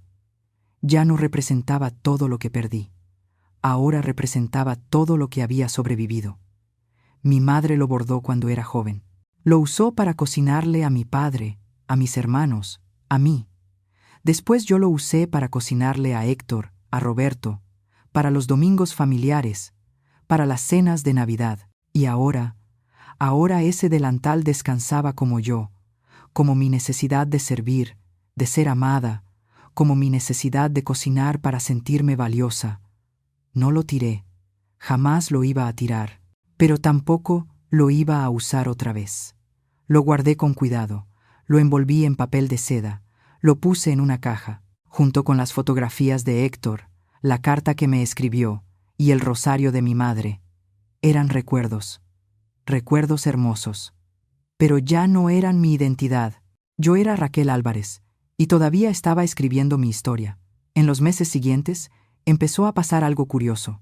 Ya no representaba todo lo que perdí. Ahora representaba todo lo que había sobrevivido. Mi madre lo bordó cuando era joven. Lo usó para cocinarle a mi padre, a mis hermanos, a mí. Después yo lo usé para cocinarle a Héctor, a Roberto, para los domingos familiares, para las cenas de Navidad. Y ahora ese delantal descansaba como yo, como mi necesidad de servir, de ser amada, como mi necesidad de cocinar para sentirme valiosa. No lo tiré, jamás lo iba a tirar, pero tampoco lo iba a usar otra vez. Lo guardé con cuidado, lo envolví en papel de seda, lo puse en una caja, junto con las fotografías de Héctor, la carta que me escribió y el rosario de mi madre. Eran recuerdos, recuerdos hermosos. Pero ya no eran mi identidad. Yo era Raquel Álvarez, y todavía estaba escribiendo mi historia. En los meses siguientes, empezó a pasar algo curioso.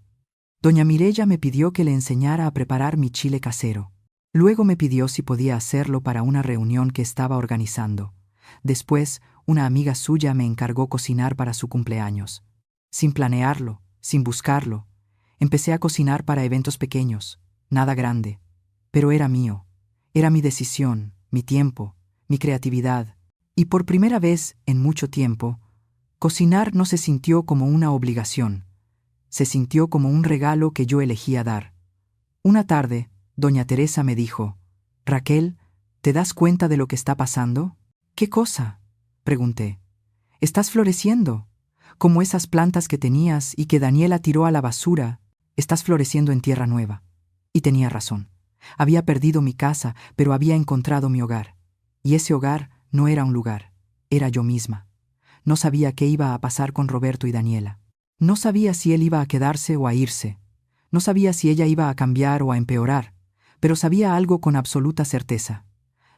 Doña Mireya me pidió que le enseñara a preparar mi chile casero. Luego me pidió si podía hacerlo para una reunión que estaba organizando. Después, una amiga suya me encargó cocinar para su cumpleaños. Sin planearlo, sin buscarlo, empecé a cocinar para eventos pequeños, nada grande. Pero era mío. Era mi decisión, mi tiempo, mi creatividad. Y por primera vez en mucho tiempo, cocinar no se sintió como una obligación. Se sintió como un regalo que yo elegía dar. Una tarde, doña Teresa me dijo: «Raquel, ¿te das cuenta de lo que está pasando?» «¿Qué cosa?», pregunté. «Estás floreciendo, como esas plantas que tenías y que Daniela tiró a la basura. Estás floreciendo en tierra nueva». Y tenía razón. Había perdido mi casa, pero había encontrado mi hogar. Y ese hogar no era un lugar, era yo misma. No sabía qué iba a pasar con Roberto y Daniela. No sabía si él iba a quedarse o a irse. No sabía si ella iba a cambiar o a empeorar, pero sabía algo con absoluta certeza.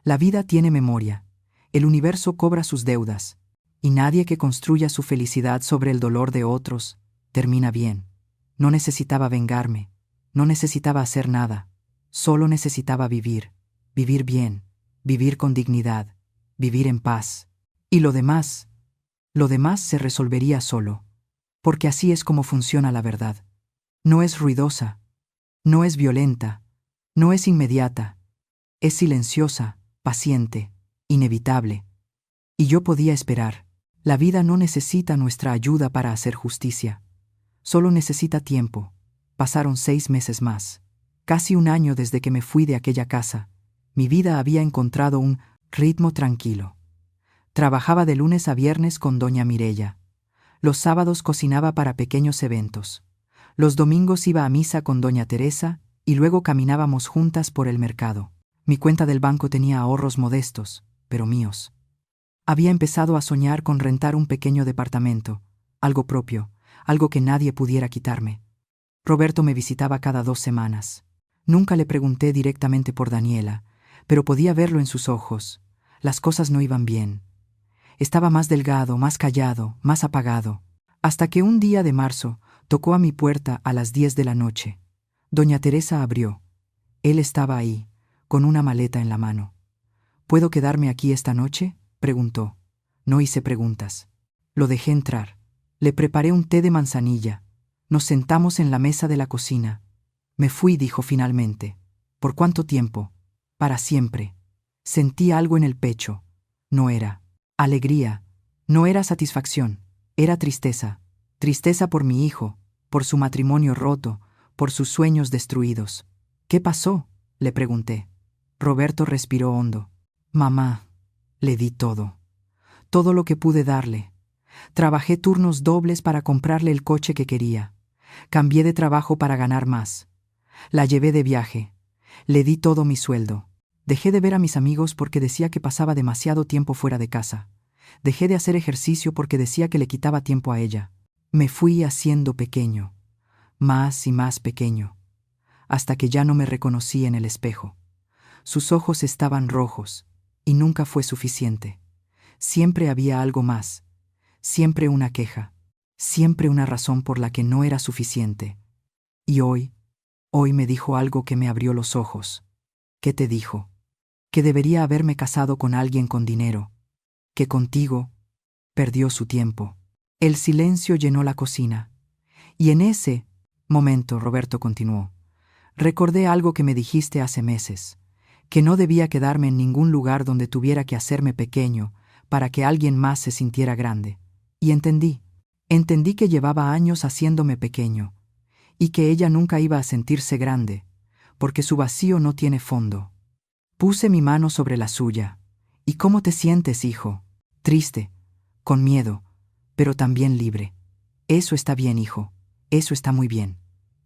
La vida tiene memoria. El universo cobra sus deudas, y nadie que construya su felicidad sobre el dolor de otros termina bien. No necesitaba vengarme, no necesitaba hacer nada. Solo necesitaba vivir, vivir bien, vivir con dignidad, vivir en paz. Y lo demás se resolvería solo, porque así es como funciona la verdad. No es ruidosa, no es violenta, no es inmediata, es silenciosa, paciente, inevitable. Y yo podía esperar. La vida no necesita nuestra ayuda para hacer justicia. Solo necesita tiempo. Pasaron 6 meses más. Casi un año desde que me fui de aquella casa. Mi vida había encontrado un ritmo tranquilo. Trabajaba de lunes a viernes con doña Mireya. Los sábados cocinaba para pequeños eventos. Los domingos iba a misa con doña Teresa y luego caminábamos juntas por el mercado. Mi cuenta del banco tenía ahorros modestos, pero míos. Había empezado a soñar con rentar un pequeño departamento, algo propio, algo que nadie pudiera quitarme. Roberto me visitaba cada 2 semanas. Nunca le pregunté directamente por Daniela, pero podía verlo en sus ojos. Las cosas no iban bien. Estaba más delgado, más callado, más apagado. Hasta que un día de marzo tocó a mi puerta a las 10 de la noche. Doña Teresa abrió. Él estaba ahí, con una maleta en la mano. «¿Puedo quedarme aquí esta noche?», preguntó. No hice preguntas. Lo dejé entrar. Le preparé un té de manzanilla. Nos sentamos en la mesa de la cocina. «Me fui», dijo finalmente. «¿Por cuánto tiempo?». «Para siempre». Sentí algo en el pecho. No era alegría, No era satisfacción, era tristeza. Tristeza por mi hijo, por su matrimonio roto, por sus sueños destruidos. ¿Qué pasó?, le pregunté. Roberto respiró hondo. Mamá, le di todo. Todo lo que pude darle. Trabajé turnos dobles para comprarle el coche que quería. Cambié de trabajo para ganar más. La llevé de viaje. Le di todo mi sueldo. Dejé de ver a mis amigos porque decía que pasaba demasiado tiempo fuera de casa. Dejé de hacer ejercicio porque decía que le quitaba tiempo a ella. Me fui haciendo pequeño, más y más pequeño, hasta que ya no me reconocí en el espejo. Sus ojos estaban rojos, y nunca fue suficiente. Siempre había algo más, siempre una queja, siempre una razón por la que no era suficiente. Y hoy me dijo algo que me abrió los ojos. ¿Qué te dijo? Que debería haberme casado con alguien con dinero, que contigo perdió su tiempo. El silencio llenó la cocina. Y en ese momento, Roberto continuó, recordé algo que me dijiste hace meses, que no debía quedarme en ningún lugar donde tuviera que hacerme pequeño para que alguien más se sintiera grande. Y entendí que llevaba años haciéndome pequeño, y que ella nunca iba a sentirse grande, porque su vacío no tiene fondo. Puse mi mano sobre la suya. ¿Y cómo te sientes, hijo? Triste, con miedo, pero también libre. Eso está bien, hijo. Eso está muy bien.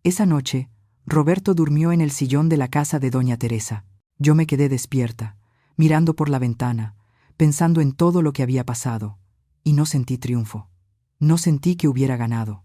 Esa noche, Roberto durmió en el sillón de la casa de doña Teresa. Yo me quedé despierta, mirando por la ventana, pensando en todo lo que había pasado, y no sentí triunfo. No sentí que hubiera ganado.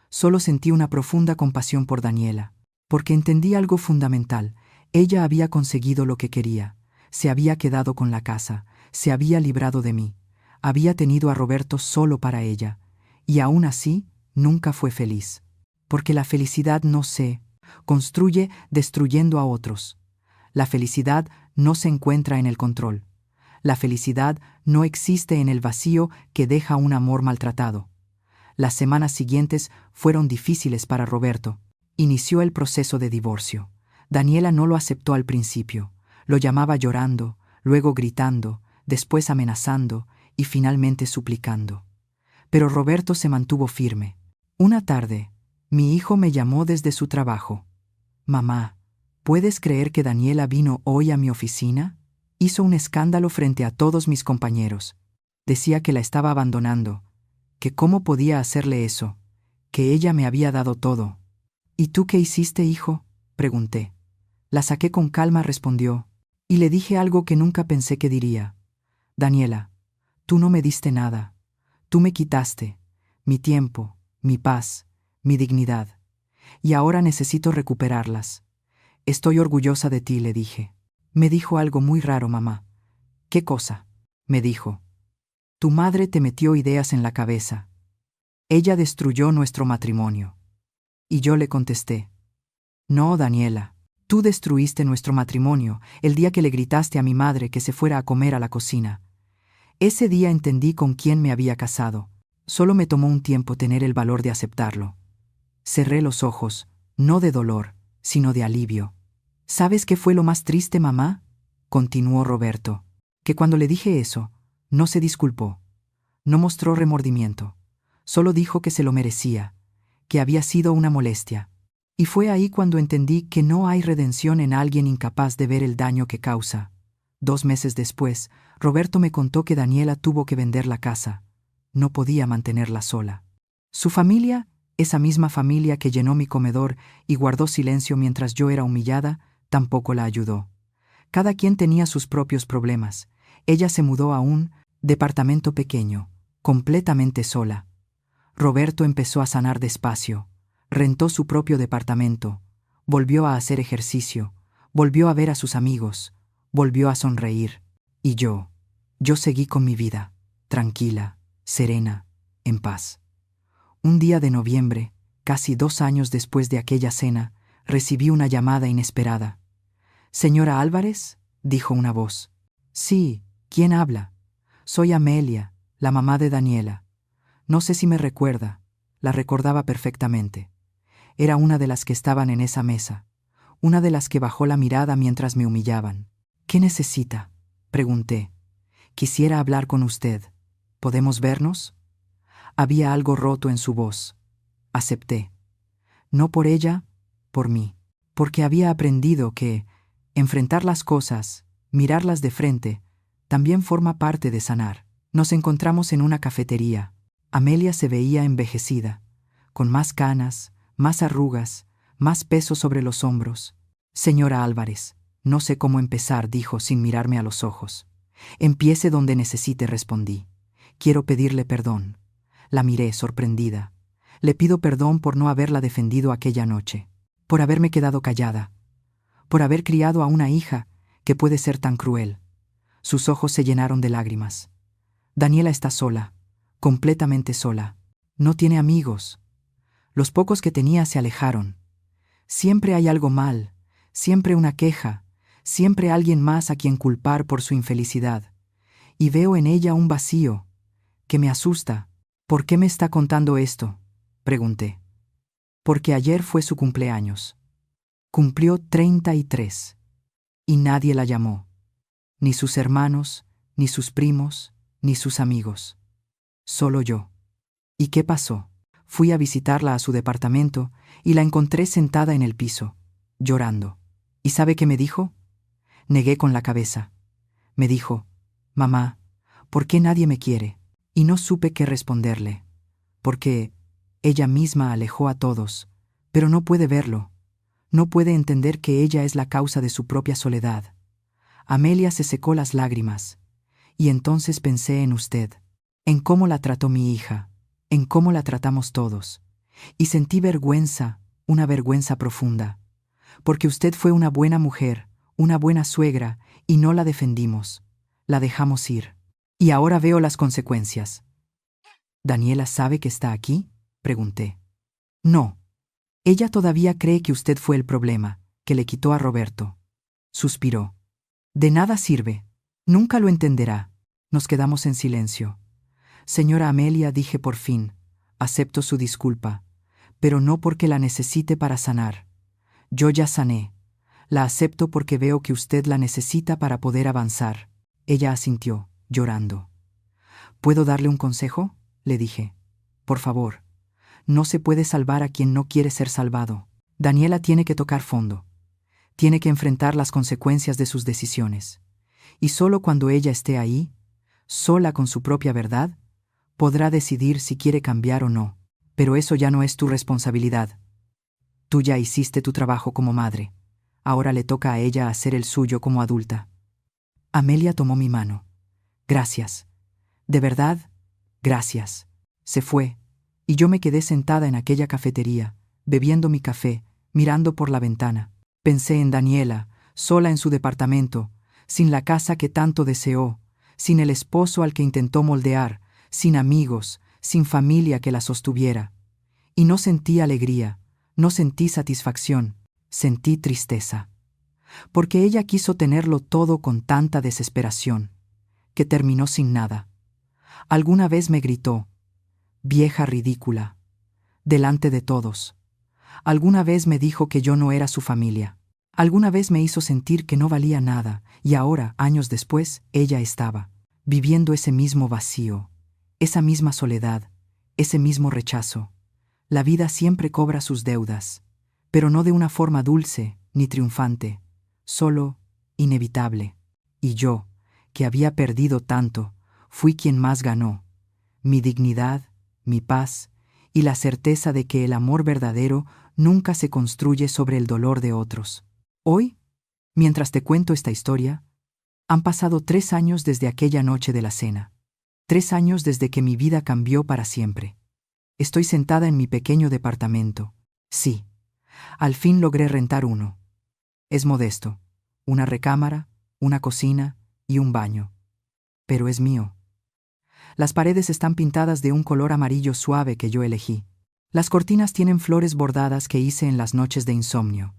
Solo sentí una profunda compasión por Daniela, porque entendí algo fundamental. Ella había conseguido lo que quería, se había quedado con la casa, se había librado de mí, había tenido a Roberto solo para ella, y aún así nunca fue feliz. Porque la felicidad no se construye destruyendo a otros. La felicidad no se encuentra en el control. La felicidad no existe en el vacío que deja un amor maltratado. Las semanas siguientes fueron difíciles para Roberto. Inició el proceso de divorcio. Daniela no lo aceptó al principio. Lo llamaba llorando, luego gritando, después amenazando y finalmente suplicando. Pero Roberto se mantuvo firme. Una tarde, mi hijo me llamó desde su trabajo. Mamá, ¿puedes creer que Daniela vino hoy a mi oficina? Hizo un escándalo frente a todos mis compañeros. Decía que la estaba abandonando, que cómo podía hacerle eso, que ella me había dado todo. ¿Y tú qué hiciste, hijo?, pregunté. La saqué con calma, respondió, y le dije algo que nunca pensé que diría. Daniela, tú no me diste nada. Tú me quitaste mi tiempo, mi paz, mi dignidad. Y ahora necesito recuperarlas. Estoy orgullosa de ti, le dije. Me dijo algo muy raro, mamá. ¿Qué cosa? Me dijo. Tu madre te metió ideas en la cabeza. Ella destruyó nuestro matrimonio. Y yo le contesté. No, Daniela. Tú destruiste nuestro matrimonio el día que le gritaste a mi madre que se fuera a comer a la cocina. Ese día entendí con quién me había casado. Solo me tomó un tiempo tener el valor de aceptarlo. Cerré los ojos, no de dolor, sino de alivio. ¿Sabes qué fue lo más triste, mamá?, continuó Roberto. Que cuando le dije eso, no se disculpó. No mostró remordimiento. Solo dijo que se lo merecía, que había sido una molestia. Y fue ahí cuando entendí que no hay redención en alguien incapaz de ver el daño que causa. 2 meses después, Roberto me contó que Daniela tuvo que vender la casa. No podía mantenerla sola. Su familia, esa misma familia que llenó mi comedor y guardó silencio mientras yo era humillada, tampoco la ayudó. Cada quien tenía sus propios problemas. Ella se mudó a un departamento pequeño, completamente sola. Roberto empezó a sanar despacio. Rentó su propio departamento, volvió a hacer ejercicio, volvió a ver a sus amigos, volvió a sonreír. Y yo seguí con mi vida, tranquila, serena, en paz. Un día de noviembre, casi 2 años después de aquella cena, recibí una llamada inesperada. «Señora Álvarez», dijo una voz. «Sí, ¿quién habla?» «Soy Amelia, la mamá de Daniela. No sé si me recuerda». La recordaba perfectamente. Era una de las que estaban en esa mesa, una de las que bajó la mirada mientras me humillaban. «¿Qué necesita?», pregunté. «Quisiera hablar con usted». ¿Podemos vernos? Había algo roto en su voz. Acepté. No por ella, por mí. Porque había aprendido que enfrentar las cosas, mirarlas de frente, también forma parte de sanar. Nos encontramos en una cafetería. Amelia se veía envejecida, con más canas, más arrugas, más peso sobre los hombros. Señora Álvarez, no sé cómo empezar, dijo sin mirarme a los ojos. Empiece donde necesite, respondí. Quiero pedirle perdón. La miré, sorprendida. Le pido perdón por no haberla defendido aquella noche, por haberme quedado callada, por haber criado a una hija que puede ser tan cruel. Sus ojos se llenaron de lágrimas. Daniela está sola, completamente sola. No tiene amigos. Los pocos que tenía se alejaron. Siempre hay algo mal, siempre una queja, siempre alguien más a quien culpar por su infelicidad. Y veo en ella un vacío que me asusta. ¿Por qué me está contando esto?, pregunté. Porque ayer fue su cumpleaños. Cumplió 33. Y nadie la llamó. Ni sus hermanos, ni sus primos, ni sus amigos. Solo yo. ¿Y qué pasó? Fui a visitarla a su departamento y la encontré sentada en el piso, llorando. ¿Y sabe qué me dijo? Negué con la cabeza. Me dijo: «Mamá, ¿por qué nadie me quiere?». Y no supe qué responderle. Porque ella misma alejó a todos, pero no puede verlo. No puede entender que ella es la causa de su propia soledad. Amelia se secó las lágrimas. Y entonces pensé en usted, en cómo la trató mi hija, en cómo la tratamos todos. Y sentí vergüenza, una vergüenza profunda. Porque usted fue una buena mujer, una buena suegra, y no la defendimos. La dejamos ir. Y ahora veo las consecuencias. ¿Daniela sabe que está aquí?, pregunté. No. Ella todavía cree que usted fue el problema, que le quitó a Roberto. Suspiró. De nada sirve. Nunca lo entenderá. Nos quedamos en silencio. Señora Amelia, dije por fin, acepto su disculpa, pero no porque la necesite para sanar. Yo ya sané. La acepto porque veo que usted la necesita para poder avanzar. Ella asintió, llorando. ¿Puedo darle un consejo?, le dije. Por favor. No se puede salvar a quien no quiere ser salvado. Daniela tiene que tocar fondo. Tiene que enfrentar las consecuencias de sus decisiones. Y solo cuando ella esté ahí, sola con su propia verdad, podrá decidir si quiere cambiar o no. Pero eso ya no es tu responsabilidad. Tú ya hiciste tu trabajo como madre. Ahora le toca a ella hacer el suyo como adulta. Amelia tomó mi mano. Gracias. De verdad, gracias. Se fue, y yo me quedé sentada en aquella cafetería, bebiendo mi café, mirando por la ventana. Pensé en Daniela, sola en su departamento, sin la casa que tanto deseó, sin el esposo al que intentó moldear, sin amigos, sin familia que la sostuviera. Y no sentí alegría, no sentí satisfacción, sentí tristeza. Porque ella quiso tenerlo todo con tanta desesperación, que terminó sin nada. Alguna vez me gritó: «Vieja ridícula», delante de todos. Alguna vez me dijo que yo no era su familia. Alguna vez me hizo sentir que no valía nada, y ahora, años después, ella estaba viviendo ese mismo vacío, esa misma soledad, ese mismo rechazo. La vida siempre cobra sus deudas, pero no de una forma dulce ni triunfante, solo inevitable. Y yo, que había perdido tanto, fui quien más ganó: mi dignidad, mi paz y la certeza de que el amor verdadero nunca se construye sobre el dolor de otros. Hoy, mientras te cuento esta historia, han pasado 3 años desde aquella noche de la cena. 3 años desde que mi vida cambió para siempre. Estoy sentada en mi pequeño departamento. Sí, al fin logré rentar uno. Es modesto: una recámara, una cocina y un baño. Pero es mío. Las paredes están pintadas de un color amarillo suave que yo elegí. Las cortinas tienen flores bordadas que hice en las noches de insomnio.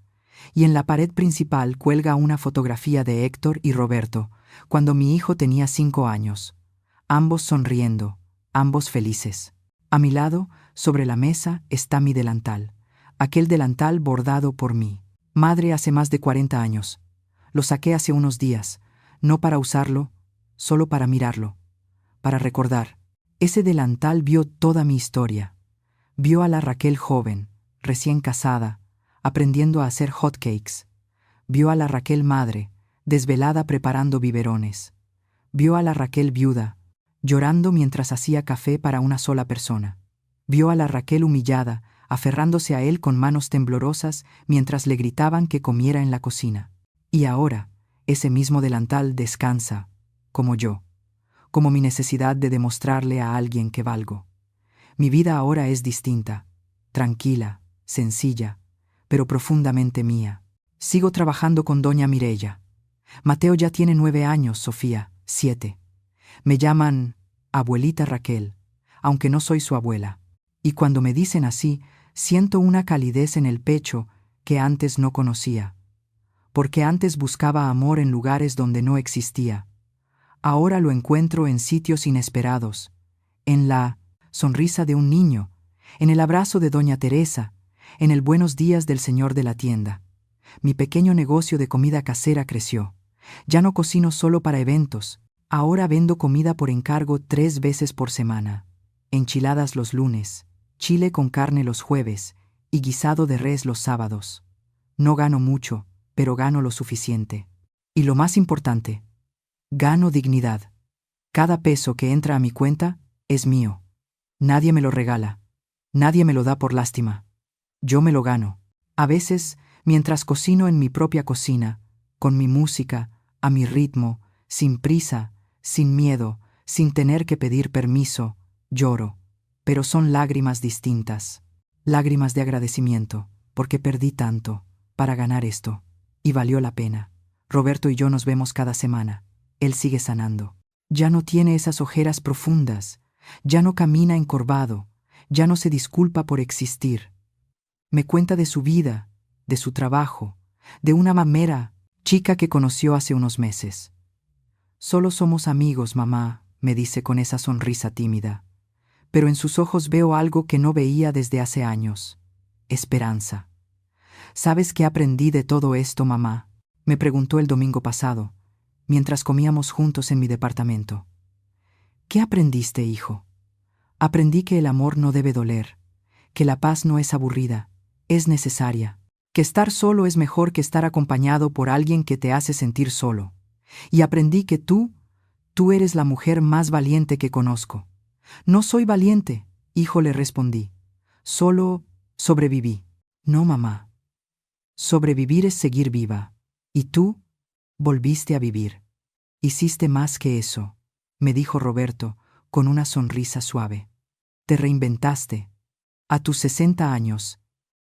Y en la pared principal cuelga una fotografía de Héctor y Roberto, cuando mi hijo tenía 5 años. Ambos sonriendo, ambos felices. A mi lado, sobre la mesa, está mi delantal. Aquel delantal bordado por mí. Madre hace más de 40 años. Lo saqué hace unos días, no para usarlo, solo para mirarlo, para recordar. Ese delantal vio toda mi historia. Vio a la Raquel joven, recién casada, aprendiendo a hacer hotcakes. Vio a la Raquel madre, desvelada preparando biberones. Vio a la Raquel viuda, llorando mientras hacía café para una sola persona. Vio a la Raquel humillada, aferrándose a él con manos temblorosas mientras le gritaban que comiera en la cocina. Y ahora, ese mismo delantal descansa, como yo, como mi necesidad de demostrarle a alguien que valgo. Mi vida ahora es distinta, tranquila, sencilla, pero profundamente mía. Sigo trabajando con doña Mireya. Mateo ya tiene 9 años, Sofía, 7. Me llaman abuelita Raquel, aunque no soy su abuela. Y cuando me dicen así, siento una calidez en el pecho que antes no conocía. Porque antes buscaba amor en lugares donde no existía. Ahora lo encuentro en sitios inesperados, en la sonrisa de un niño, en el abrazo de doña Teresa, en el buenos días del señor de la tienda. Mi pequeño negocio de comida casera creció. Ya no cocino solo para eventos, ahora vendo comida por encargo 3 veces por semana. Enchiladas los lunes, chile con carne los jueves y guisado de res los sábados. No gano mucho, pero gano lo suficiente. Y lo más importante, gano dignidad. Cada peso que entra a mi cuenta es mío. Nadie me lo regala. Nadie me lo da por lástima. Yo me lo gano. A veces, mientras cocino en mi propia cocina, con mi música, a mi ritmo, sin prisa, sin miedo, sin tener que pedir permiso, lloro. Pero son lágrimas distintas. Lágrimas de agradecimiento, porque perdí tanto para ganar esto. Y valió la pena. Roberto y yo nos vemos cada semana. Él sigue sanando. Ya no tiene esas ojeras profundas. Ya no camina encorvado. Ya no se disculpa por existir. Me cuenta de su vida, de su trabajo, de una mamera chica que conoció hace unos meses. Solo somos amigos, mamá, me dice con esa sonrisa tímida. Pero en sus ojos veo algo que no veía desde hace años. Esperanza. ¿Sabes qué aprendí de todo esto, mamá?, me preguntó el domingo pasado, mientras comíamos juntos en mi departamento. ¿Qué aprendiste, hijo? Aprendí que el amor no debe doler, que la paz no es aburrida, es necesaria, que estar solo es mejor que estar acompañado por alguien que te hace sentir solo. Y aprendí que tú eres la mujer más valiente que conozco. No soy valiente, hijo, le respondí. Solo sobreviví. No, mamá. Sobrevivir es seguir viva. Y tú volviste a vivir. Hiciste más que eso, me dijo Roberto con una sonrisa suave. Te reinventaste. A tus 60 años.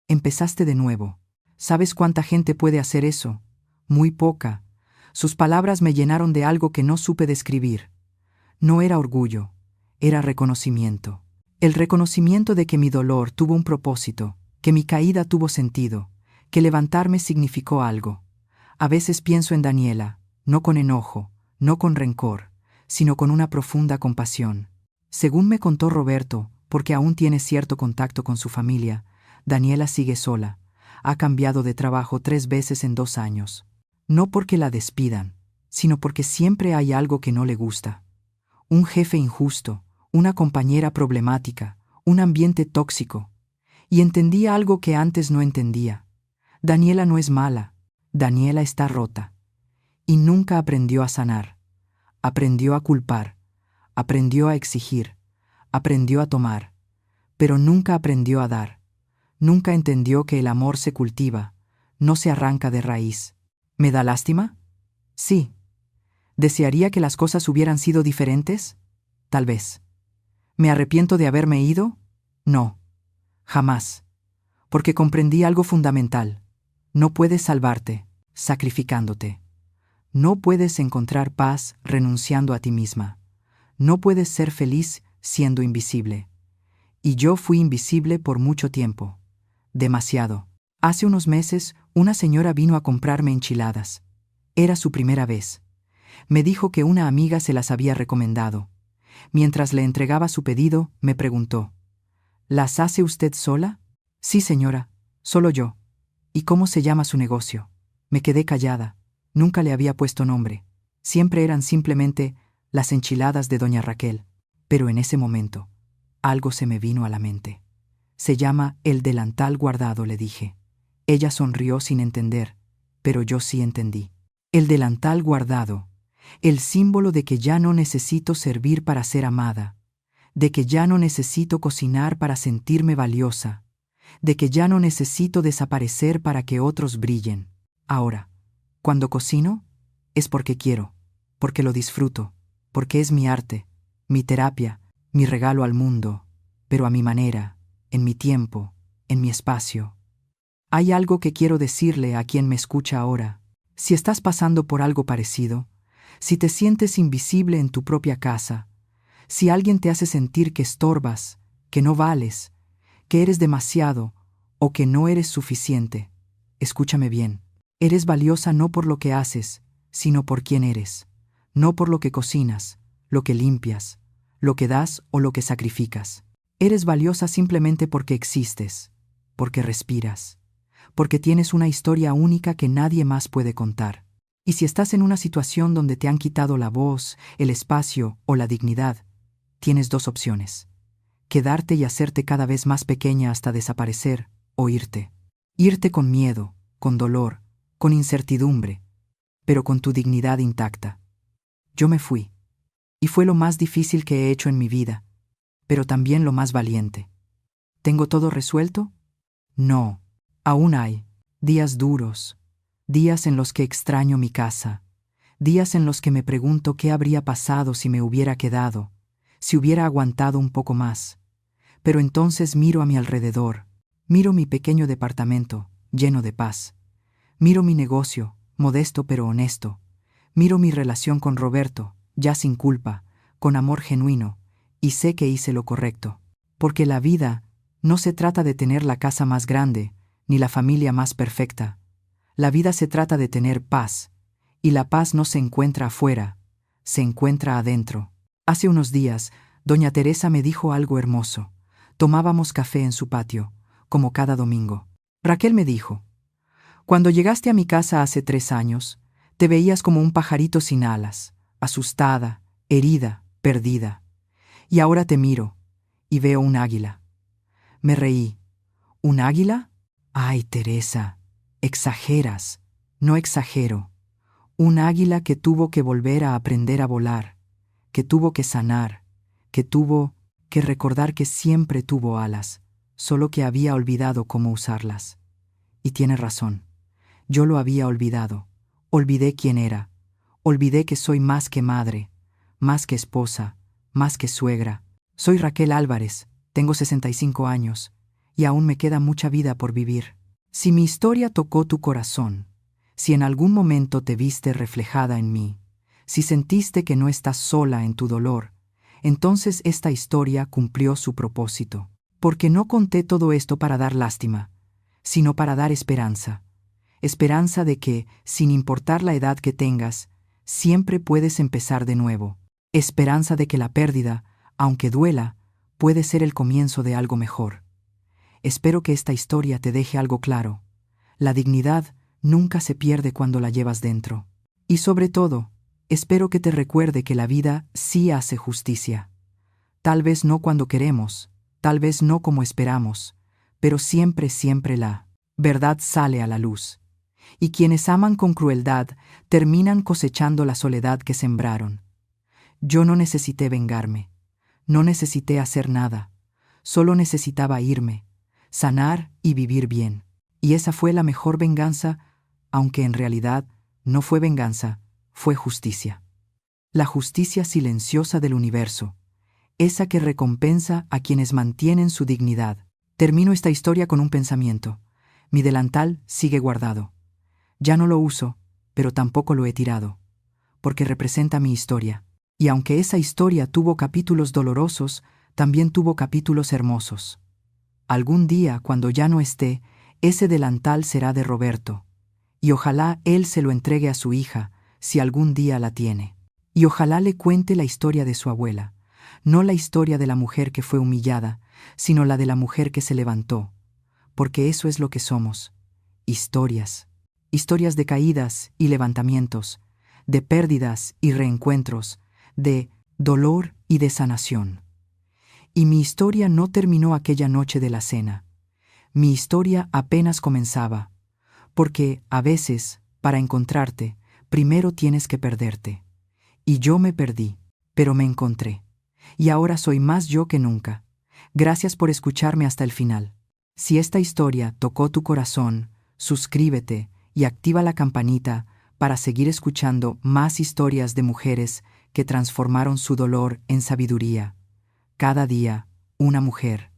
Empezaste de nuevo. ¿Sabes cuánta gente puede hacer eso? Muy poca. Sus palabras me llenaron de algo que no supe describir. No era orgullo, era reconocimiento. El reconocimiento de que mi dolor tuvo un propósito, que mi caída tuvo sentido, que levantarme significó algo. A veces pienso en Daniela, no con enojo, no con rencor, sino con una profunda compasión. Según me contó Roberto, porque aún tiene cierto contacto con su familia, Daniela sigue sola. Ha cambiado de trabajo 3 veces en 2 años. No porque la despidan, sino porque siempre hay algo que no le gusta. Un jefe injusto, una compañera problemática, un ambiente tóxico. Y entendí algo que antes no entendía. Daniela no es mala, Daniela está rota. Y nunca aprendió a sanar. Aprendió a culpar, aprendió a exigir, aprendió a tomar, pero nunca aprendió a dar. Nunca entendió que el amor se cultiva, no se arranca de raíz. ¿Me da lástima? Sí. ¿Desearía que las cosas hubieran sido diferentes? Tal vez. ¿Me arrepiento de haberme ido? No. Jamás. Porque comprendí algo fundamental. No puedes salvarte sacrificándote. No puedes encontrar paz renunciando a ti misma. No puedes ser feliz siendo invisible. Y yo fui invisible por mucho tiempo. Demasiado. Hace unos meses, una señora vino a comprarme enchiladas. Era su primera vez. Me dijo que una amiga se las había recomendado. Mientras le entregaba su pedido, me preguntó: ¿Las hace usted sola? Sí, señora, solo yo. ¿Y cómo se llama su negocio? Me quedé callada. Nunca le había puesto nombre. Siempre eran simplemente las enchiladas de doña Raquel. Pero en ese momento, algo se me vino a la mente. Se llama el delantal guardado, le dije. Ella sonrió sin entender, pero yo sí entendí. El delantal guardado, el símbolo de que ya no necesito servir para ser amada, de que ya no necesito cocinar para sentirme valiosa, de que ya no necesito desaparecer para que otros brillen. Ahora, cuando cocino, es porque quiero, porque lo disfruto, porque es mi arte, mi terapia, mi regalo al mundo, pero a mi manera, en mi tiempo, en mi espacio. Hay algo que quiero decirle a quien me escucha ahora. Si estás pasando por algo parecido, si te sientes invisible en tu propia casa, si alguien te hace sentir que estorbas, que no vales, que eres demasiado o que no eres suficiente, escúchame bien. Eres valiosa no por lo que haces, sino por quién eres, no por lo que cocinas, lo que limpias, lo que das o lo que sacrificas. Eres valiosa simplemente porque existes, porque respiras, porque tienes una historia única que nadie más puede contar. Y si estás en una situación donde te han quitado la voz, el espacio o la dignidad, tienes dos opciones: quedarte y hacerte cada vez más pequeña hasta desaparecer, o irte. Irte con miedo, con dolor, con incertidumbre, pero con tu dignidad intacta. Yo me fui, y fue lo más difícil que he hecho en mi vida, pero también lo más valiente. ¿Tengo todo resuelto? No, aún hay días duros, días en los que extraño mi casa, días en los que me pregunto qué habría pasado si me hubiera quedado, si hubiera aguantado un poco más. Pero entonces miro a mi alrededor, miro mi pequeño departamento, lleno de paz. Miro mi negocio, modesto pero honesto. Miro mi relación con Roberto, ya sin culpa, con amor genuino, y sé que hice lo correcto. Porque la vida no se trata de tener la casa más grande, ni la familia más perfecta. La vida se trata de tener paz, y la paz no se encuentra afuera, se encuentra adentro. Hace unos días, doña Teresa me dijo algo hermoso. Tomábamos café en su patio, como cada domingo. Raquel me dijo: cuando llegaste a mi casa hace 3 años, te veías como un pajarito sin alas, asustada, herida, perdida. Y ahora te miro, y veo un águila. Me reí. ¿Un águila? Ay, Teresa, exageras. No exagero. Un águila que tuvo que volver a aprender a volar, que tuvo que sanar, que tuvo que recordar que siempre tuvo alas, solo que había olvidado cómo usarlas. Y tiene razón. Yo lo había olvidado. Olvidé quién era. Olvidé que soy más que madre, más que esposa, más que suegra. Soy Raquel Álvarez, tengo 65 años, y aún me queda mucha vida por vivir. Si mi historia tocó tu corazón, si en algún momento te viste reflejada en mí, si sentiste que no estás sola en tu dolor, entonces esta historia cumplió su propósito. Porque no conté todo esto para dar lástima, sino para dar esperanza. Esperanza de que, sin importar la edad que tengas, siempre puedes empezar de nuevo. Esperanza de que la pérdida, aunque duela, puede ser el comienzo de algo mejor. Espero que esta historia te deje algo claro. La dignidad nunca se pierde cuando la llevas dentro. Y sobre todo, espero que te recuerde que la vida sí hace justicia. Tal vez no cuando queremos, tal vez no como esperamos, pero siempre, siempre la verdad sale a la luz. Y quienes aman con crueldad terminan cosechando la soledad que sembraron. Yo no necesité vengarme, no necesité hacer nada, solo necesitaba irme, sanar y vivir bien. Y esa fue la mejor venganza, aunque en realidad no fue venganza, fue justicia. La justicia silenciosa del universo, esa que recompensa a quienes mantienen su dignidad. Termino esta historia con un pensamiento. Mi delantal sigue guardado. Ya no lo uso, pero tampoco lo he tirado, porque representa mi historia. Y aunque esa historia tuvo capítulos dolorosos, también tuvo capítulos hermosos. Algún día, cuando ya no esté, ese delantal será de Roberto, y ojalá él se lo entregue a su hija, si algún día la tiene. Y ojalá le cuente la historia de su abuela, no la historia de la mujer que fue humillada, sino la de la mujer que se levantó, porque eso es lo que somos, historias. Historias de caídas y levantamientos, de pérdidas y reencuentros, de dolor y de sanación. Y mi historia no terminó aquella noche de la cena. Mi historia apenas comenzaba, porque, a veces, para encontrarte, primero tienes que perderte. Y yo me perdí, pero me encontré. Y ahora soy más yo que nunca. Gracias por escucharme hasta el final. Si esta historia tocó tu corazón, suscríbete y activa la campanita para seguir escuchando más historias de mujeres que transformaron su dolor en sabiduría. Cada día, una mujer.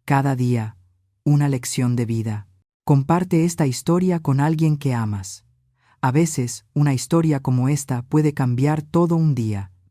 Cada día, una lección de vida. Comparte esta historia con alguien que amas. A veces, una historia como esta puede cambiar todo un día.